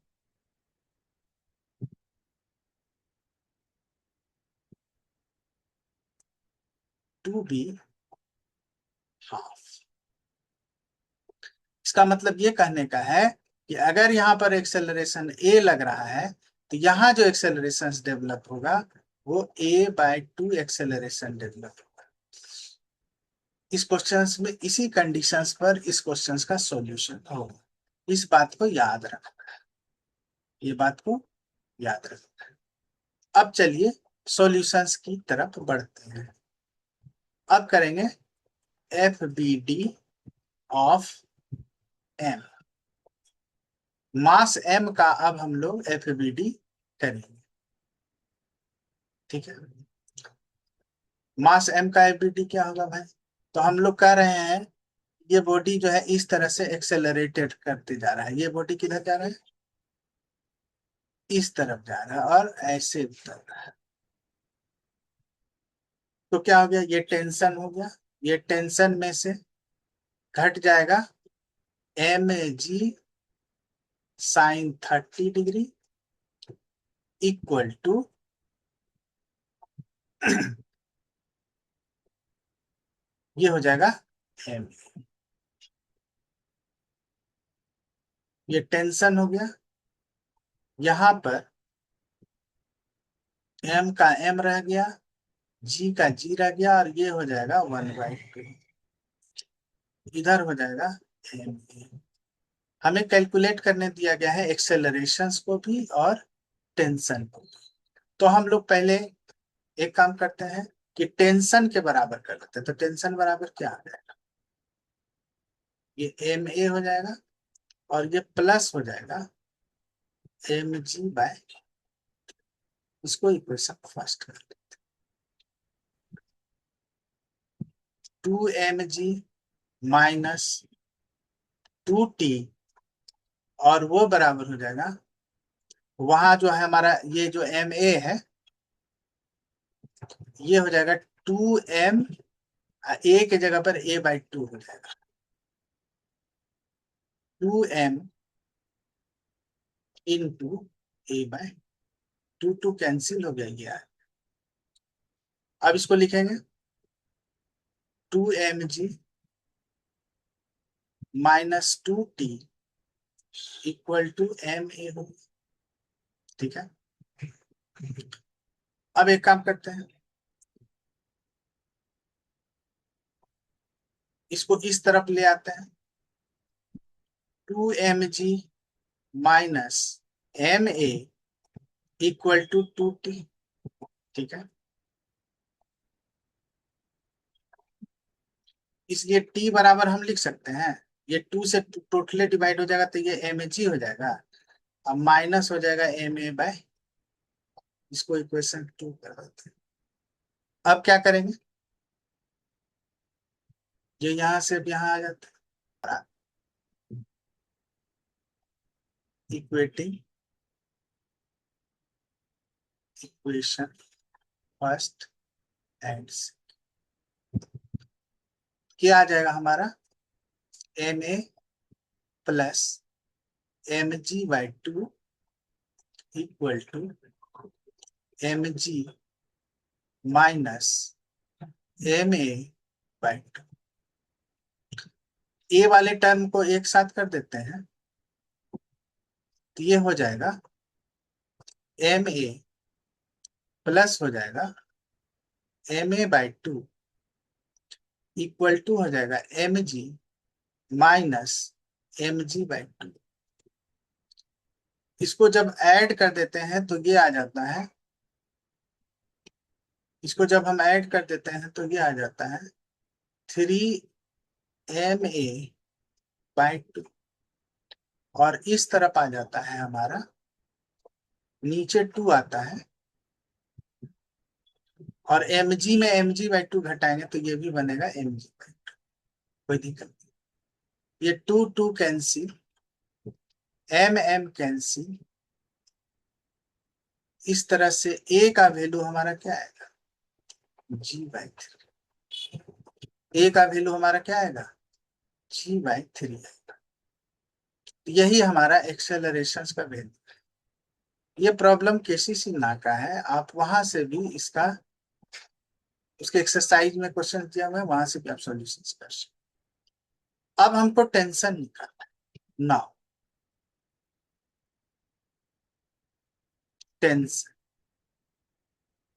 to be half. इसका मतलब ये कहने का है कि अगर यहाँ पर एक्सेलरेशन a लग रहा है, तो यहाँ जो एक्सेलरेशन डेवलप होगा वो a/2 एक्सेलरेशन डेवलप होगा। इस क्वेश्चंस में इसी कंडीशंस पर इस क्वेश्चंस का सॉल्यूशन होगा। इस बात को याद रखना, ये बात को याद रखना। अब चलिए सॉल्यूशंस की तरफ बढ़ते हैं। अब करेंगे F B D of m, mass m का अब हम लोग एफ बी डी करेंगे, ठीक है। मास m का एफ बी डी क्या होगा भाई? तो हम लोग कह रहे हैं ये बॉडी जो है इस तरह से एक्सेलरेटेड करते जा रहा है, ये बॉडी किधर जा रहा है? इस तरफ जा रहा है, और ऐसे उतर रहा है। तो क्या हो गया? ये टेंशन हो गया, ये टेंशन में से घट जाएगा mg sine 30 degree equal to ये हो जाएगा m। ये टेंशन हो गया, यहाँ पर m का m रह गया, g का g रह गया, और ये हो जाएगा 1/2, इधर हो जाएगा m। हमें कैलकुलेट करने दिया गया है एक्सेलरेशंस को भी और टेंशन को भी। तो हम लोग पहले एक काम करते हैं कि टेंशन के बराबर कर लेते हैं। तो टेंशन बराबर क्या आ जाएगा? ये एम ए हो जाएगा, और ये प्लस हो जाएगा mg/, इसको इक्वेशन फर्स्ट कर लेते, 2mg-2t, और वो बराबर हो जाएगा, वहां जो है हमारा ये जो ma है, ये हो जाएगा 2m, a के जगह पर a/2 हो जाएगा, 2m इंटू a/2, 2 कैंसिल हो गया है। अब इसको लिखेंगे 2mg-2t इक्वल टू ma हो, ठीक है। अब एक काम करते हैं, इसको इस तरफ ले आते हैं, 2mg-ma इक्वल टू 2t, ठीक है। इसलिए t बराबर हम लिख सकते हैं, ये 2 से टोटली डिवाइड हो जाएगा तो ये mg हो जाएगा, अब माइनस हो जाएगा ma/, इसको इक्वेशन 2 कर देते हैं। अब क्या करेंगे, ये यहां से अब यहाँ आ जाता है, इक्वेटिंग इक्वेशन फर्स्ट एंड, क्या आ जाएगा हमारा, ma plus mg/2 equal to mg minus ma/2। A वाले टर्म को एक साथ कर देते हैं, तो ये हो जाएगा ma प्लस हो जाएगा ma/2 इक्वल टू हो जाएगा mg माइनस mg/2। इसको जब ऐड कर देते हैं तो ये आ जाता है, इसको जब हम ऐड कर देते हैं तो ये आ जाता है 3ma/2, और इस तरफ आ जाता है हमारा, नीचे 2 आता है, और mg में mg/2 घटाएंगे तो ये भी बनेगा mg/2, कोई दिक्कत नहीं। ये 2 कैंसिल, कैंसिल, इस तरह से a का वैल्यू हमारा क्या आएगा, g/3, a का वैल्यू हमारा क्या आएगा, g/3 आएगा। यही हमारा एक्सेलरेशन का वैल्यू। ये प्रॉब्लम केसीसी ना का है, आप वहां से भी इसका, उसके एक्सरसाइज में क्वेश्चन दिया हुआ है, वहां से भी आप सॉल्यूशन कर सकते। अब हमको टेंशन निकालना है ना, टेंशन,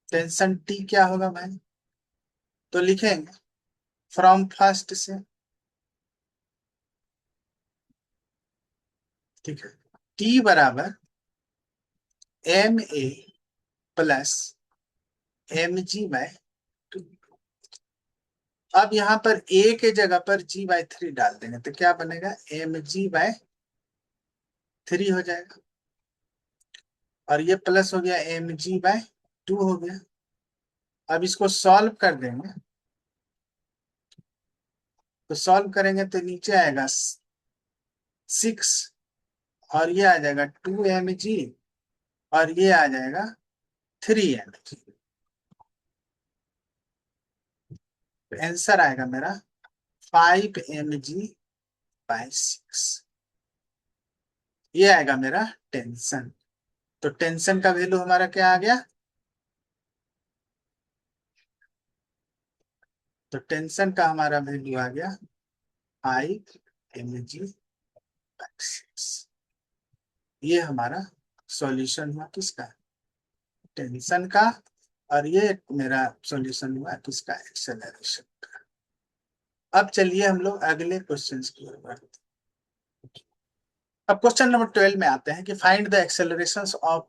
टेंशन टी क्या होगा भाई, तो लिखेंगे फ्रॉम फर्स्ट से, ठीक है, टी बराबर ma प्लस mg/2। अब यहाँ पर a के जगह पर g/3 डाल देंगे तो क्या बनेगा, mg/3 हो जाएगा, और ये प्लस हो गया mg/2 हो गया। अब इसको सॉल्व कर देंगे, तो सॉल्व करेंगे तो नीचे आएगा 6, और ये आ जाएगा 2mg, और ये आ जाएगा 3mg। तो आंसर आएगा मेरा 5mg/6, ये आएगा मेरा टेंशन। तो टेंशन का वैल्यू हमारा क्या आ गया, तो टेंशन का हमारा वैल्यू आ गया 5mg/6। ये हमारा सॉल्यूशन हुआ किसका, टेंशन का, और ये मेरा सॉल्यूशन हुआ किसका, एक्सेलरेशन का। अब चलिए हम लोग अगले क्वेश्चंस की ओर बढ़ते हैं। अब क्वेश्चन नंबर 12 में आते हैं कि find the accelerations of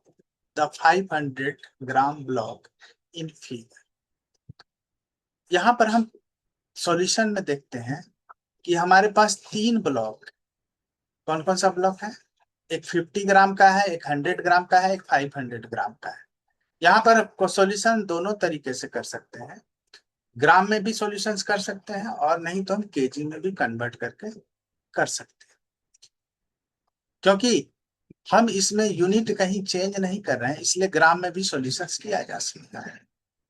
the 500 gram block in figure. यहाँ पर हम सॉल्यूशन में देखते हैं कि हमारे पास 3 ब्लॉक, कौन कौन सा ब्लॉक है? एक 50 ग्राम का है, एक 100 ग्राम का है, एक 500 ग्राम का है। यहाँ पर सॉल्यूशन दोनों तरीके से कर सकते हैं, ग्राम में भी सॉल्यूशंस कर सकते हैं और नहीं तो हम केजी में भी कन्वर्ट करके कर सकते हैं, क्योंकि हम इसमें यूनिट कहीं चेंज नहीं कर रहे हैं, इसलिए ग्राम में भी सॉल्यूशंस किया जा सकता है।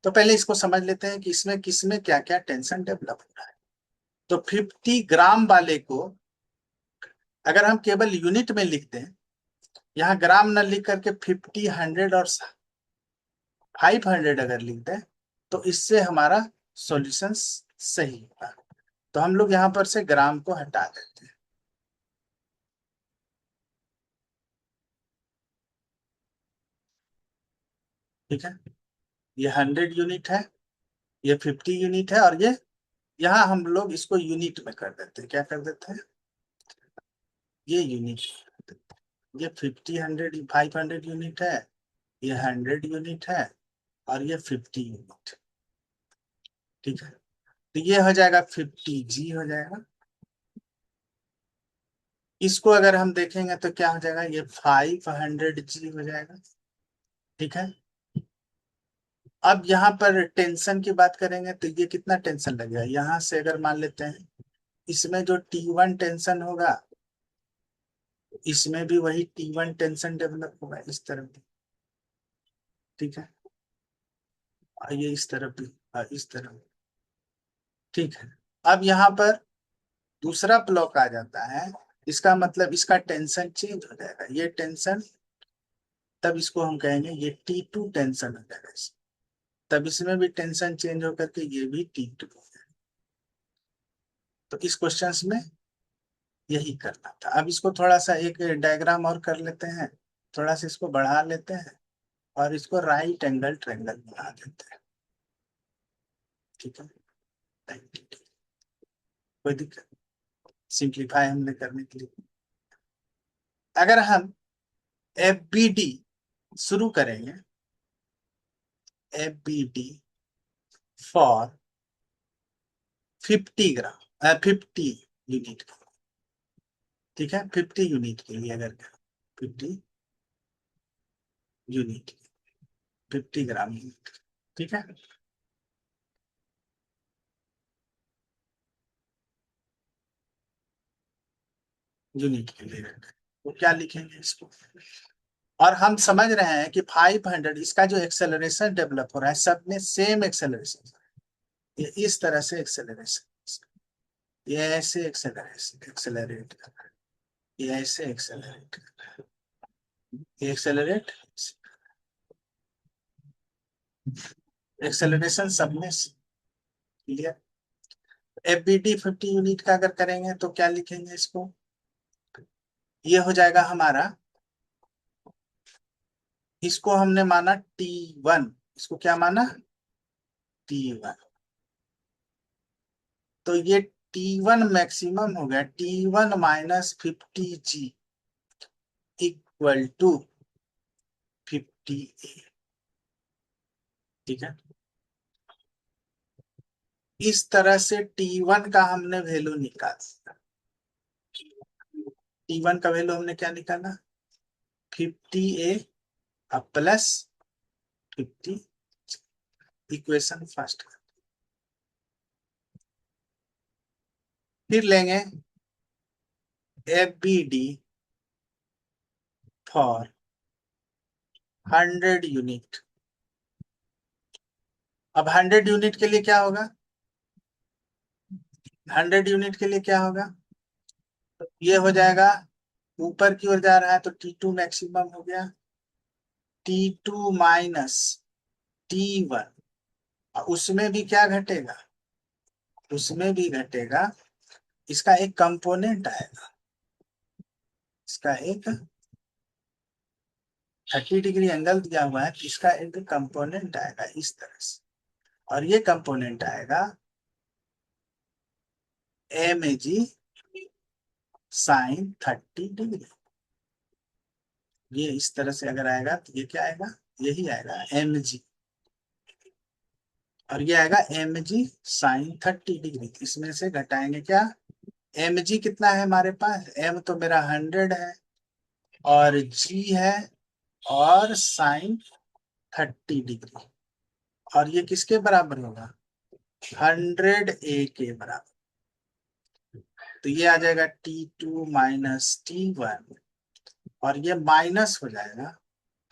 तो पहले इसको समझ लेते हैं कि इसमें किसमें क्या क्या टेंशन डेवलप हो रहा है। तो 50 ग्राम वाले को अगर हम केवल यूनिट में लिखते हैं, यहाँ ग्राम न लिख करके 50, 100 और 500 अगर लिख दें, तो इससे हमारा सॉल्यूशन सही होगा। तो हम लोग यहाँ पर से ग्राम को हटा देते हैं। ठीक है, ये 100 यूनिट है, ये 50 यूनिट है, और ये यहाँ हम लोग इसको यूनिट में कर देते हैं। क्या कर देते हैं? ये यूनिट, ये 500 यूनिट है, ये 100 यूनिट है, और ये 50 यूनिट। ठीक है, तो ये हो जाएगा 50G हो जाएगा। इसको अगर हम देखेंगे तो क्या हो जाएगा, ये 500G हो जाएगा। ठीक है, अब यहाँ पर टेंशन की बात करेंगे तो ये कितना टेंशन लगेगा, यहाँ से अगर मान लेते हैं इसमें जो T1 टेंशन होगा, इसमें भी वही T1 टेंशन डेवलप होगा इस तरफ भी। ठीक है, और ये इस तरफ भी, और इस तरफ। ठीक है, अब यहाँ पर दूसरा ब्लॉक आ जाता है, इसका मतलब इसका टेंशन चेंज हो जाएगा, ये टेंशन, तब इसको हम कहेंगे ये T2 टेंशन हो जाएगा। तब इसमें भी टेंशन चेंज होकर के ये भी T2 हो जाएगा। तो इस क्वेश्चंस में यही करना था। अब इसको थोड़ा सा एक डायग्राम और कर लेते हैं, थोड़ा सा इसको बढ़ा लेते हैं और इसको राइट एंगल ट्रायंगल बना देते हैं। ठीक है, कोई दिक्कत? सिंप्लीफाई हमने करने के लिए अगर हम FBD शुरू करेंगे, FBD फॉर 50 ग्राम, 50 यूनिट। ठीक है, 50 यूनिट के लिए अगर 50 यूनिट, 50 ग्राम यूनिट। ठीक है, यूनिट के लिए तो क्या लिखेंगे इसको? और हम समझ रहे हैं कि 500 इसका जो एक्सेलरेशन डेवलप हो रहा है, सब में सेम एक्सेलरेशन, ये इस तरह से एक्सेलरेशन, ये ऐसे एक्सेलरेशन एक्सेलरेट कर रहा है, ये ऐसे एक्सेलरेट कर रहा है, ये एक्सेलरेट, एक्सेलरेशन सब में क्लियर। FBD 50 यूनिट का अगर करेंगे तो क्या लिखेंगे इसको? ये हो जाएगा हमारा, इसको हमने माना T1, इसको क्या माना? T1। तो ये T1 मैक्सिमम हो गया, T1 minus 50G equal to 50A। ठीक है, इस तरह से T1 का हमने वैल्यू निकाल, T1 का वैल्यू हमने क्या निकाला? 50A plus 50। इक्वेशन फर्स्ट, फिर लेंगे FBD फॉर 100 यूनिट। अब 100 यूनिट के लिए क्या होगा? 100 यूनिट के लिए क्या होगा? तो ये हो जाएगा, ऊपर की ओर जा रहा है तो T2 मैक्सिमम हो गया, T2 माइनस T1, उसमें भी क्या घटेगा? उसमें भी घटेगा, इसका एक कंपोनेंट आएगा, इसका एक 30 डिग्री एंगल दिया हुआ है, इसका एक कंपोनेंट आएगा इस तरह से, और ये कंपोनेंट आएगा MG साइन 30 डिग्री। ये इस तरह से अगर आएगा तो ये क्या आएगा? यही आएगा MG, और ये आएगा MG साइन 30 डिग्री। इसमें से घटाएंगे क्या? एम जी कितना है हमारे पास, एम तो मेरा 100 है और जी है और साइन 30 डिग्री, और ये किसके बराबर होगा, 100 ए के बराबर। तो ये आ जाएगा T2 - T1, और ये माइनस हो जाएगा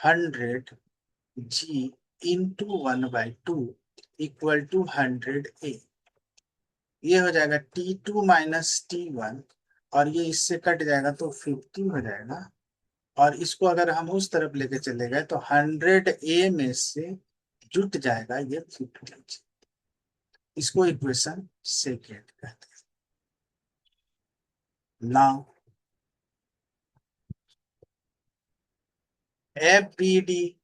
100 G इंटू 1/2 इक्वल टू 100 ए। ये हो जाएगा T2 - T1, और ये इससे कट जाएगा तो 50 हो जाएगा, और इसको अगर हम उस तरफ लेके चले गए तो 100 ए में से जुट जाएगा ये 50। इसको इक्वेशन सेकेंड कहते हैं। Now F B D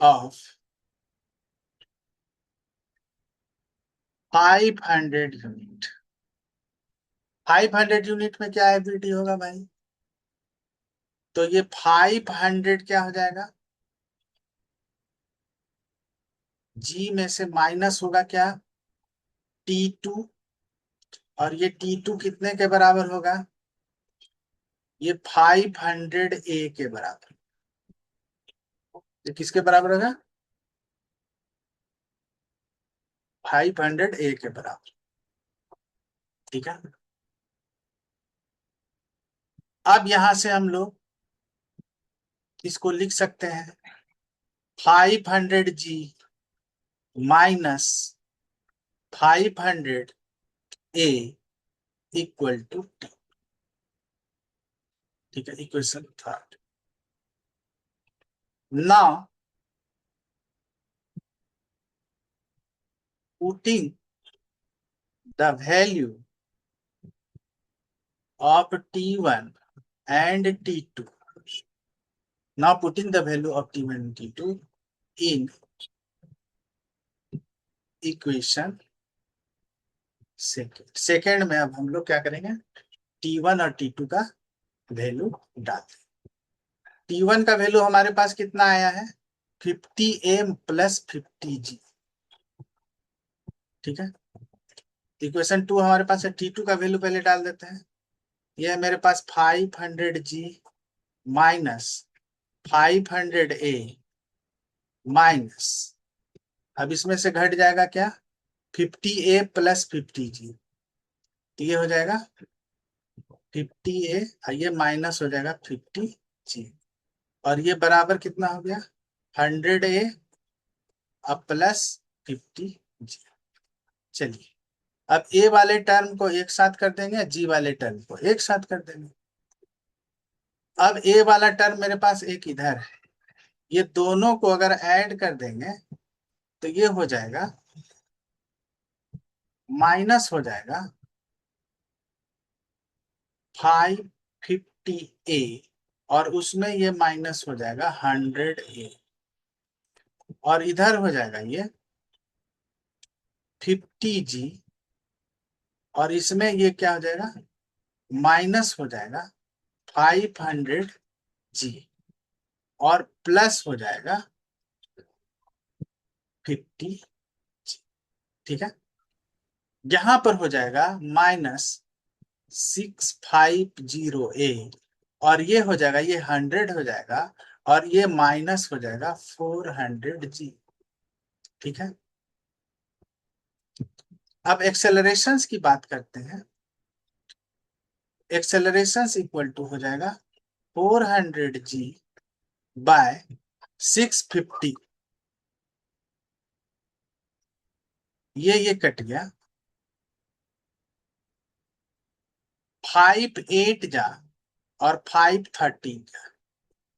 of 500 unit, 500 unit में क्या एफ बी डी होगा भाई, तो ये 500 क्या हो जाएगा, जी में से माइनस होगा क्या, T2, और ये T2 कितने के बराबर होगा, ये 500 ए के बराबर। ये किसके बराबर होगा, 500 ए के बराबर। ठीक है, अब यहां से हम लोग इसको लिख सकते हैं 500 जी -500 ए इक्वल टू टी। ठीक है, equation third. Now putting the value of T1 and T2. Now putting the value of T1 and T2 in equation second. Second में अब हम लोग क्या करेंगे, T1 और T2 का वैल्यू डाल दें। T1 का वैल्यू हमारे पास कितना आया है, 50m प्लस 50g। ठीक है, इक्वेशन 2 हमारे पास है, T2 का वैल्यू पहले डाल देते हैं। यह है मेरे पास 500g माइनस 500a माइनस, अब इसमें से घट जाएगा क्या, 50a प्लस 50g, तो ये हो जाएगा 50a, ये माइनस हो जाएगा 50g, और ये बराबर कितना हो गया, 100a अब प्लस 50g। चलिए, अब ए वाले टर्म को एक साथ कर देंगे, जी वाले टर्म को एक साथ कर देंगे। अब ए वाला टर्म मेरे पास एक इधर है, ये दोनों को अगर ऐड कर देंगे तो ये हो जाएगा, माइनस हो जाएगा 550a, और उसमें ये माइनस हो जाएगा 100a, और इधर हो जाएगा ये 50g, और इसमें ये क्या हो जाएगा, माइनस हो जाएगा 500g, और प्लस हो जाएगा 50g। ठीक है, यहां पर हो जाएगा -6508, और ये हो जाएगा, ये 100 हो जाएगा, और ये माइनस हो जाएगा 400g। ठीक है, अब एक्सेलरेशंस की बात करते हैं। एक्सेलरेशंस इक्वल टू हो जाएगा 400g बाय 650, ये कट गया, 5 8 जा और 5 13 जा,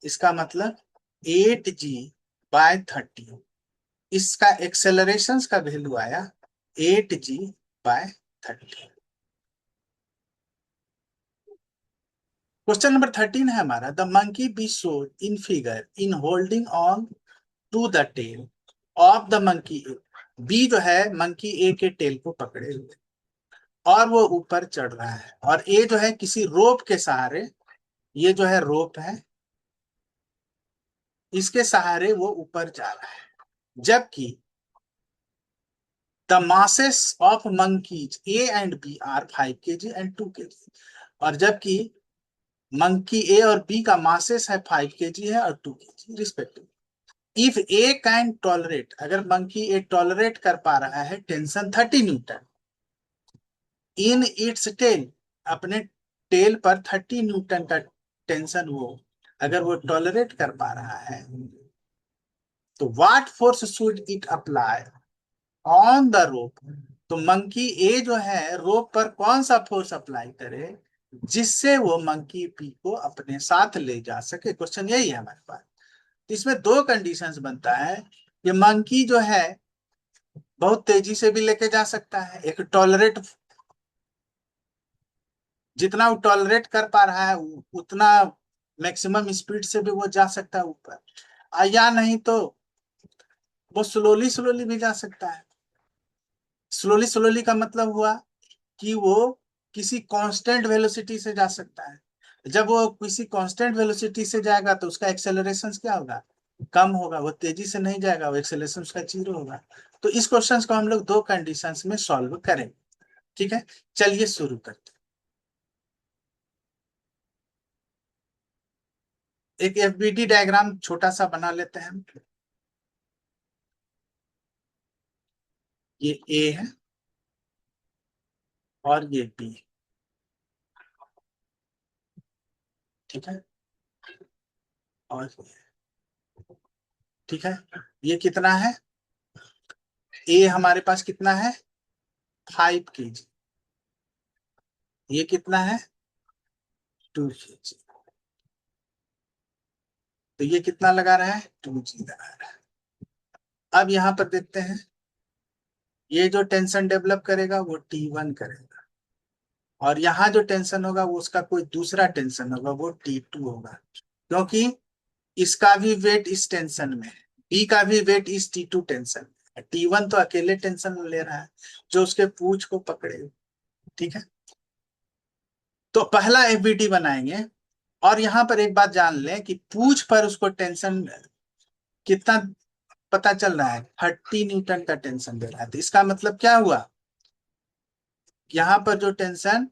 इसका मतलब 8g/30। इसका एक्सेलरेशंस का वैल्यू आया 8g/30। क्वेश्चन नंबर 13 है हमारा, the monkey B showed in figure in holding on to the tail of the monkey A. B जो है मंकी ए के टेल को पकड़े हुए, और वो ऊपर चढ़ रहा है, और ए जो है किसी रोप के सहारे, ये जो है रोप है, इसके सहारे वो ऊपर जा रहा है, जबकि the masses of monkeys A and B are 5 kg and 2 kg। और जबकि मंकी ए और बी का मासेस है 5 kg है और 2 kg respective. If A can tolerate, अगर मंकी ए टॉलरेट कर पा रहा है tension 30 newton in its tail, अपने टेल पर 30 न्यूटन का टेंशन वो अगर वो टॉलरेट कर पा रहा है, तो what force should it apply on the rope. तो मंकी ए जो है रोप पर कौन सा फोर्स अप्लाई करे जिससे वो मंकी पी को अपने साथ ले जा सके। क्वेश्चन यही है हमारे पास। तो इसमें दो कंडीशंस बनता है। ये मंकी जो है बहुत तेजी से भी लेके जा सकता है, एक टॉलरेट, जितना वो टॉलरेट कर पा रहा है उतना मैक्सिमम स्पीड से भी वो जा सकता है ऊपर, या नहीं तो वो स्लोली स्लोली भी जा सकता है। स्लोली स्लोली का मतलब हुआ कि वो किसी कांस्टेंट वेलोसिटी से जा सकता है। जब वो किसी कांस्टेंट वेलोसिटी से जाएगा तो उसका एक्सेलरेशन क्या होगा, कम होगा, वो तेजी से नहीं जाएगा, वो एक्सेलरेशन उसका 0 होगा। तो इस क्वेश्चन को हम लोग दो कंडीशंस में सॉल्व करेंगे। ठीक है, चलिए शुरू करते हैं। एक एफबीडी डायग्राम छोटा सा बना लेते हैं। ये ए है और ये बी, ठीक है, और ठीक है, ये कितना है, ए हमारे पास कितना है 5 kg, ये कितना है 2 kg। तो ये कितना लगा रहा है 2g लगा रहा है। अब यहां पर देखते हैं, ये जो टेंशन डेवलप करेगा वो T1 करेगा, और यहाँ जो टेंशन होगा वो उसका कोई दूसरा टेंशन होगा, वो T2 होगा, क्योंकि इसका भी वेट इस टेंशन में है, बी का भी वेट इस T2 टेंशन में है। T1 तो अकेले टेंशन ले रहा है जो उसके पूंछ को पकड़े। ठीक है, तो पहला एफबीटी बनाएंगे, और यहां पर एक बात जान लें कि पूंछ पर उसको टेंशन कितना पता चल रहा है, 30 न्यूटन का टेंशन दे रहा है। तो इसका मतलब क्या हुआ, यहाँ पर जो टेंशन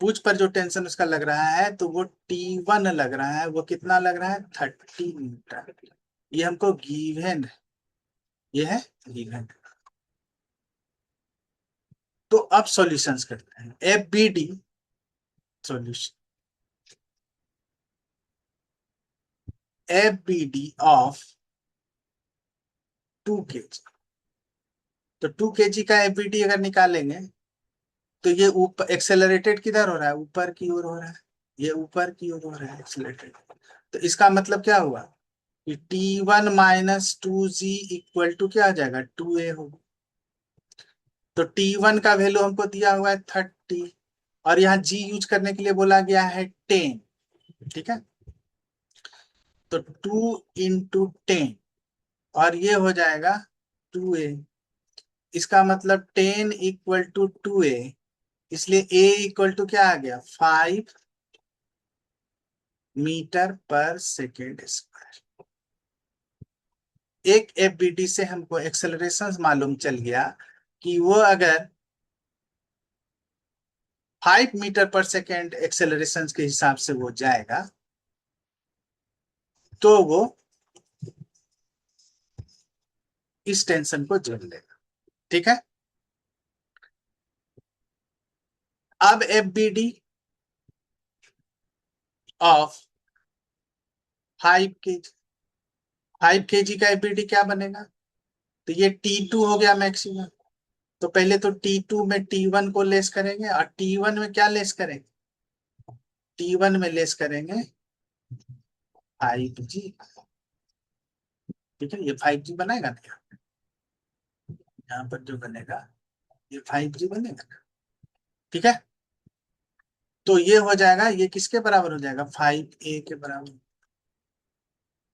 पूछ पर जो टेंशन उसका लग रहा है तो वो T1 लग रहा है, वो कितना लग रहा है 30 न्यूटन। ये हमको गिवन, ये है गिवन। तो अब सॉल्यूशंस करते हैं, F B D solution, F B D of 2 kg। तो 2 kg का एफ बी डी अगर निकालेंगे तो ये ऊपर एक्सेलरेटेड किधर हो रहा है, ऊपर की ओर हो रहा है, ये ऊपर की ओर हो रहा है एक्सेलरेटेड। तो इसका मतलब क्या हुआ कि T1 - 2g इक्वल टू क्या आ जाएगा 2a होगा। तो T1 का वैल्यू हमको दिया हुआ है 30, और यहाँ g यूज करने के लिए बोला गया है 10। ठीक है, तो 2 × 10, और ये हो जाएगा 2a। इसका मतलब 10 = 2a, इसलिए a इक्वल टू क्या आ गया 5 मीटर पर सेकेंड स्क्वायर। एक एफबीडी से हमको एक्सेलरेशन मालूम चल गया कि वो अगर 5 मीटर पर सेकेंड एक्सेलरेशन के हिसाब से वो जाएगा तो वो इस टेंशन को जोड़ लेगा। ठीक है, अब F B D of 5 kg, 5 kg का एफ बी डी क्या बनेगा, तो ये T2 हो गया मैक्सिमम। तो पहले तो T2 में T1 को लेस करेंगे, और T1 में क्या लेस करेंगे, T1 में लेस करेंगे 5g। ठीक है, ये 5g बनेगा ना, यहाँ पर जो बनेगा ये 5g बनेगा। ठीक है, तो ये हो जाएगा, ये किसके बराबर हो जाएगा 5a के बराबर।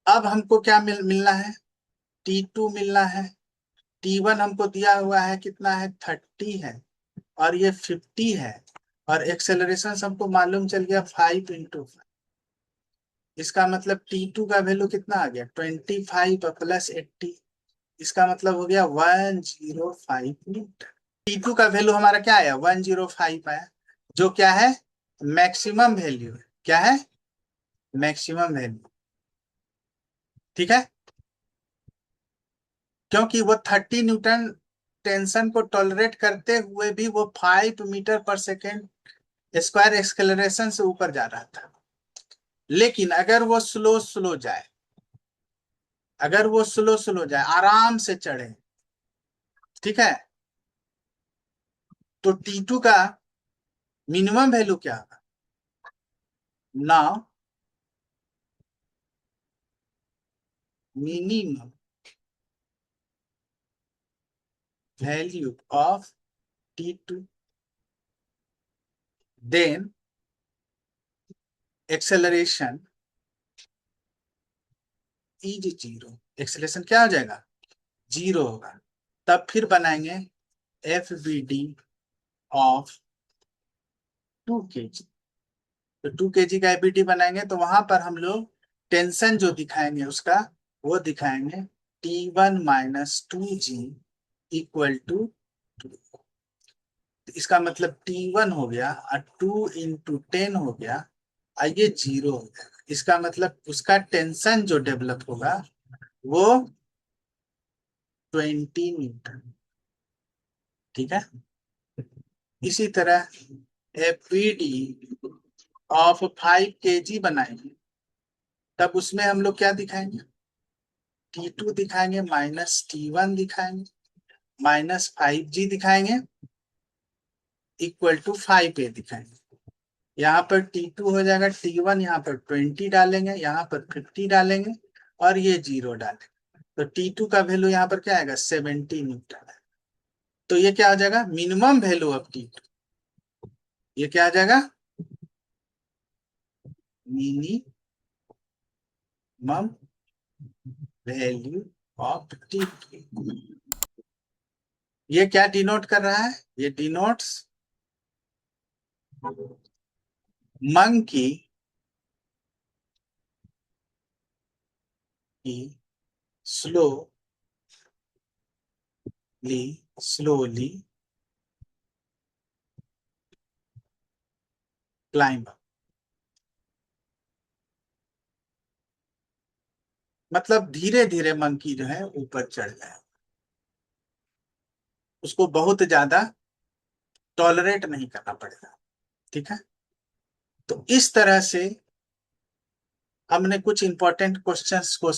अब हमको क्या मिलना है, T2 मिलना है। T1 हमको दिया हुआ है कितना है 30 है, और ये 50 है, और एक्सेलरेशन हमको मालूम चल गया 5 × 5। इसका मतलब T2 का वैल्यू कितना आ गया 25 + 80। इसका मतलब हो गया 105 न्यूटन। T2 का वैल्यू हमारा क्या आया, 105 आया, जो क्या है, मैक्सिमम वैल्यू है। क्या है, मैक्सिमम वैल्यू। ठीक है, क्योंकि वो 30 न्यूटन टेंशन को टॉलरेट करते हुए भी वो 5 मीटर पर सेकेंड स्क्वायर एक्सेलरेशन से ऊपर जा रहा था। लेकिन अगर वो स्लो स्लो जाए, अगर वो स्लो स्लो जाए, आराम से चढ़े, ठीक है, तो T2 का मिनिमम वैल्यू क्या होगा ना, minimum value of T2 then acceleration is zero. Acceleration क्या हो जाएगा, जीरो होगा। तब फिर बनाएंगे FBD ऑफ 2 kg। तो 2 kg का FBD बनाएंगे तो वहां पर हम लोग टेंशन जो दिखाएंगे उसका, वो दिखाएंगे T1 - 2G इक्वल टू 2। इसका मतलब T1 हो गया और 2 × 10 हो गया, आइए जीरो हो जाएगा। इसका मतलब उसका टेंशन जो डेवलप होगा वो 20 न्यूटन। ठीक है, इसी तरह FBD ऑफ 5 kg बनाएंगे, तब उसमें हम लोग क्या दिखाएंगे, T2 दिखाएंगे माइनस T1 दिखाएंगे -5G दिखाएंगे इक्वल टू 5A दिखाएंगे। यहाँ पर T2 हो जाएगा, T1 यहाँ पर 20 डालेंगे, यहाँ पर 50 डालेंगे और ये जीरो डालेंगे। तो T2 का वैल्यू यहाँ पर क्या आएगा, 70 न्यूटन है। तो ये क्या हो जाएगा, मिनिमम वैल्यू ऑफ T2। ये क्या आ जाएगा, मिनिमम वैल्यू ऑफ T2। ये क्या डिनोट कर रहा है, ये डिनोट्स मंकी की स्लोली स्लोली क्लाइंब। मतलब धीरे धीरे मंकी जो है ऊपर चढ़ जाए, उसको बहुत ज्यादा टॉलरेट नहीं करना पड़ेगा। ठीक है, तो इस तरह से हमने कुछ इंपॉर्टेंट क्वेश्चंस को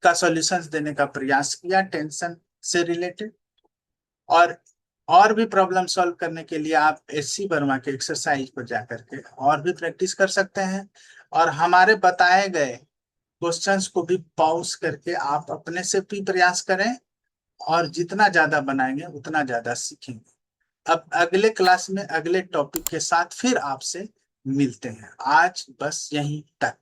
का सॉल्यूशंस देने का प्रयास किया टेंशन से रिलेटेड। और और भी प्रॉब्लम सॉल्व करने के लिए आप SC वर्मा के एक्सरसाइज पर जाकर के और भी प्रैक्टिस कर सकते हैं, और हमारे बताए गए क्वेश्चंस को भी पॉज करके आप अपने से भी प्रयास करें, और जितना ज्यादा बनाएंगे उतना ज्यादा सीखेंगे। अब अगले क्लास में अगले टॉपिक के साथ फिर आपसे मिलते हैं। आज बस यहीं तक।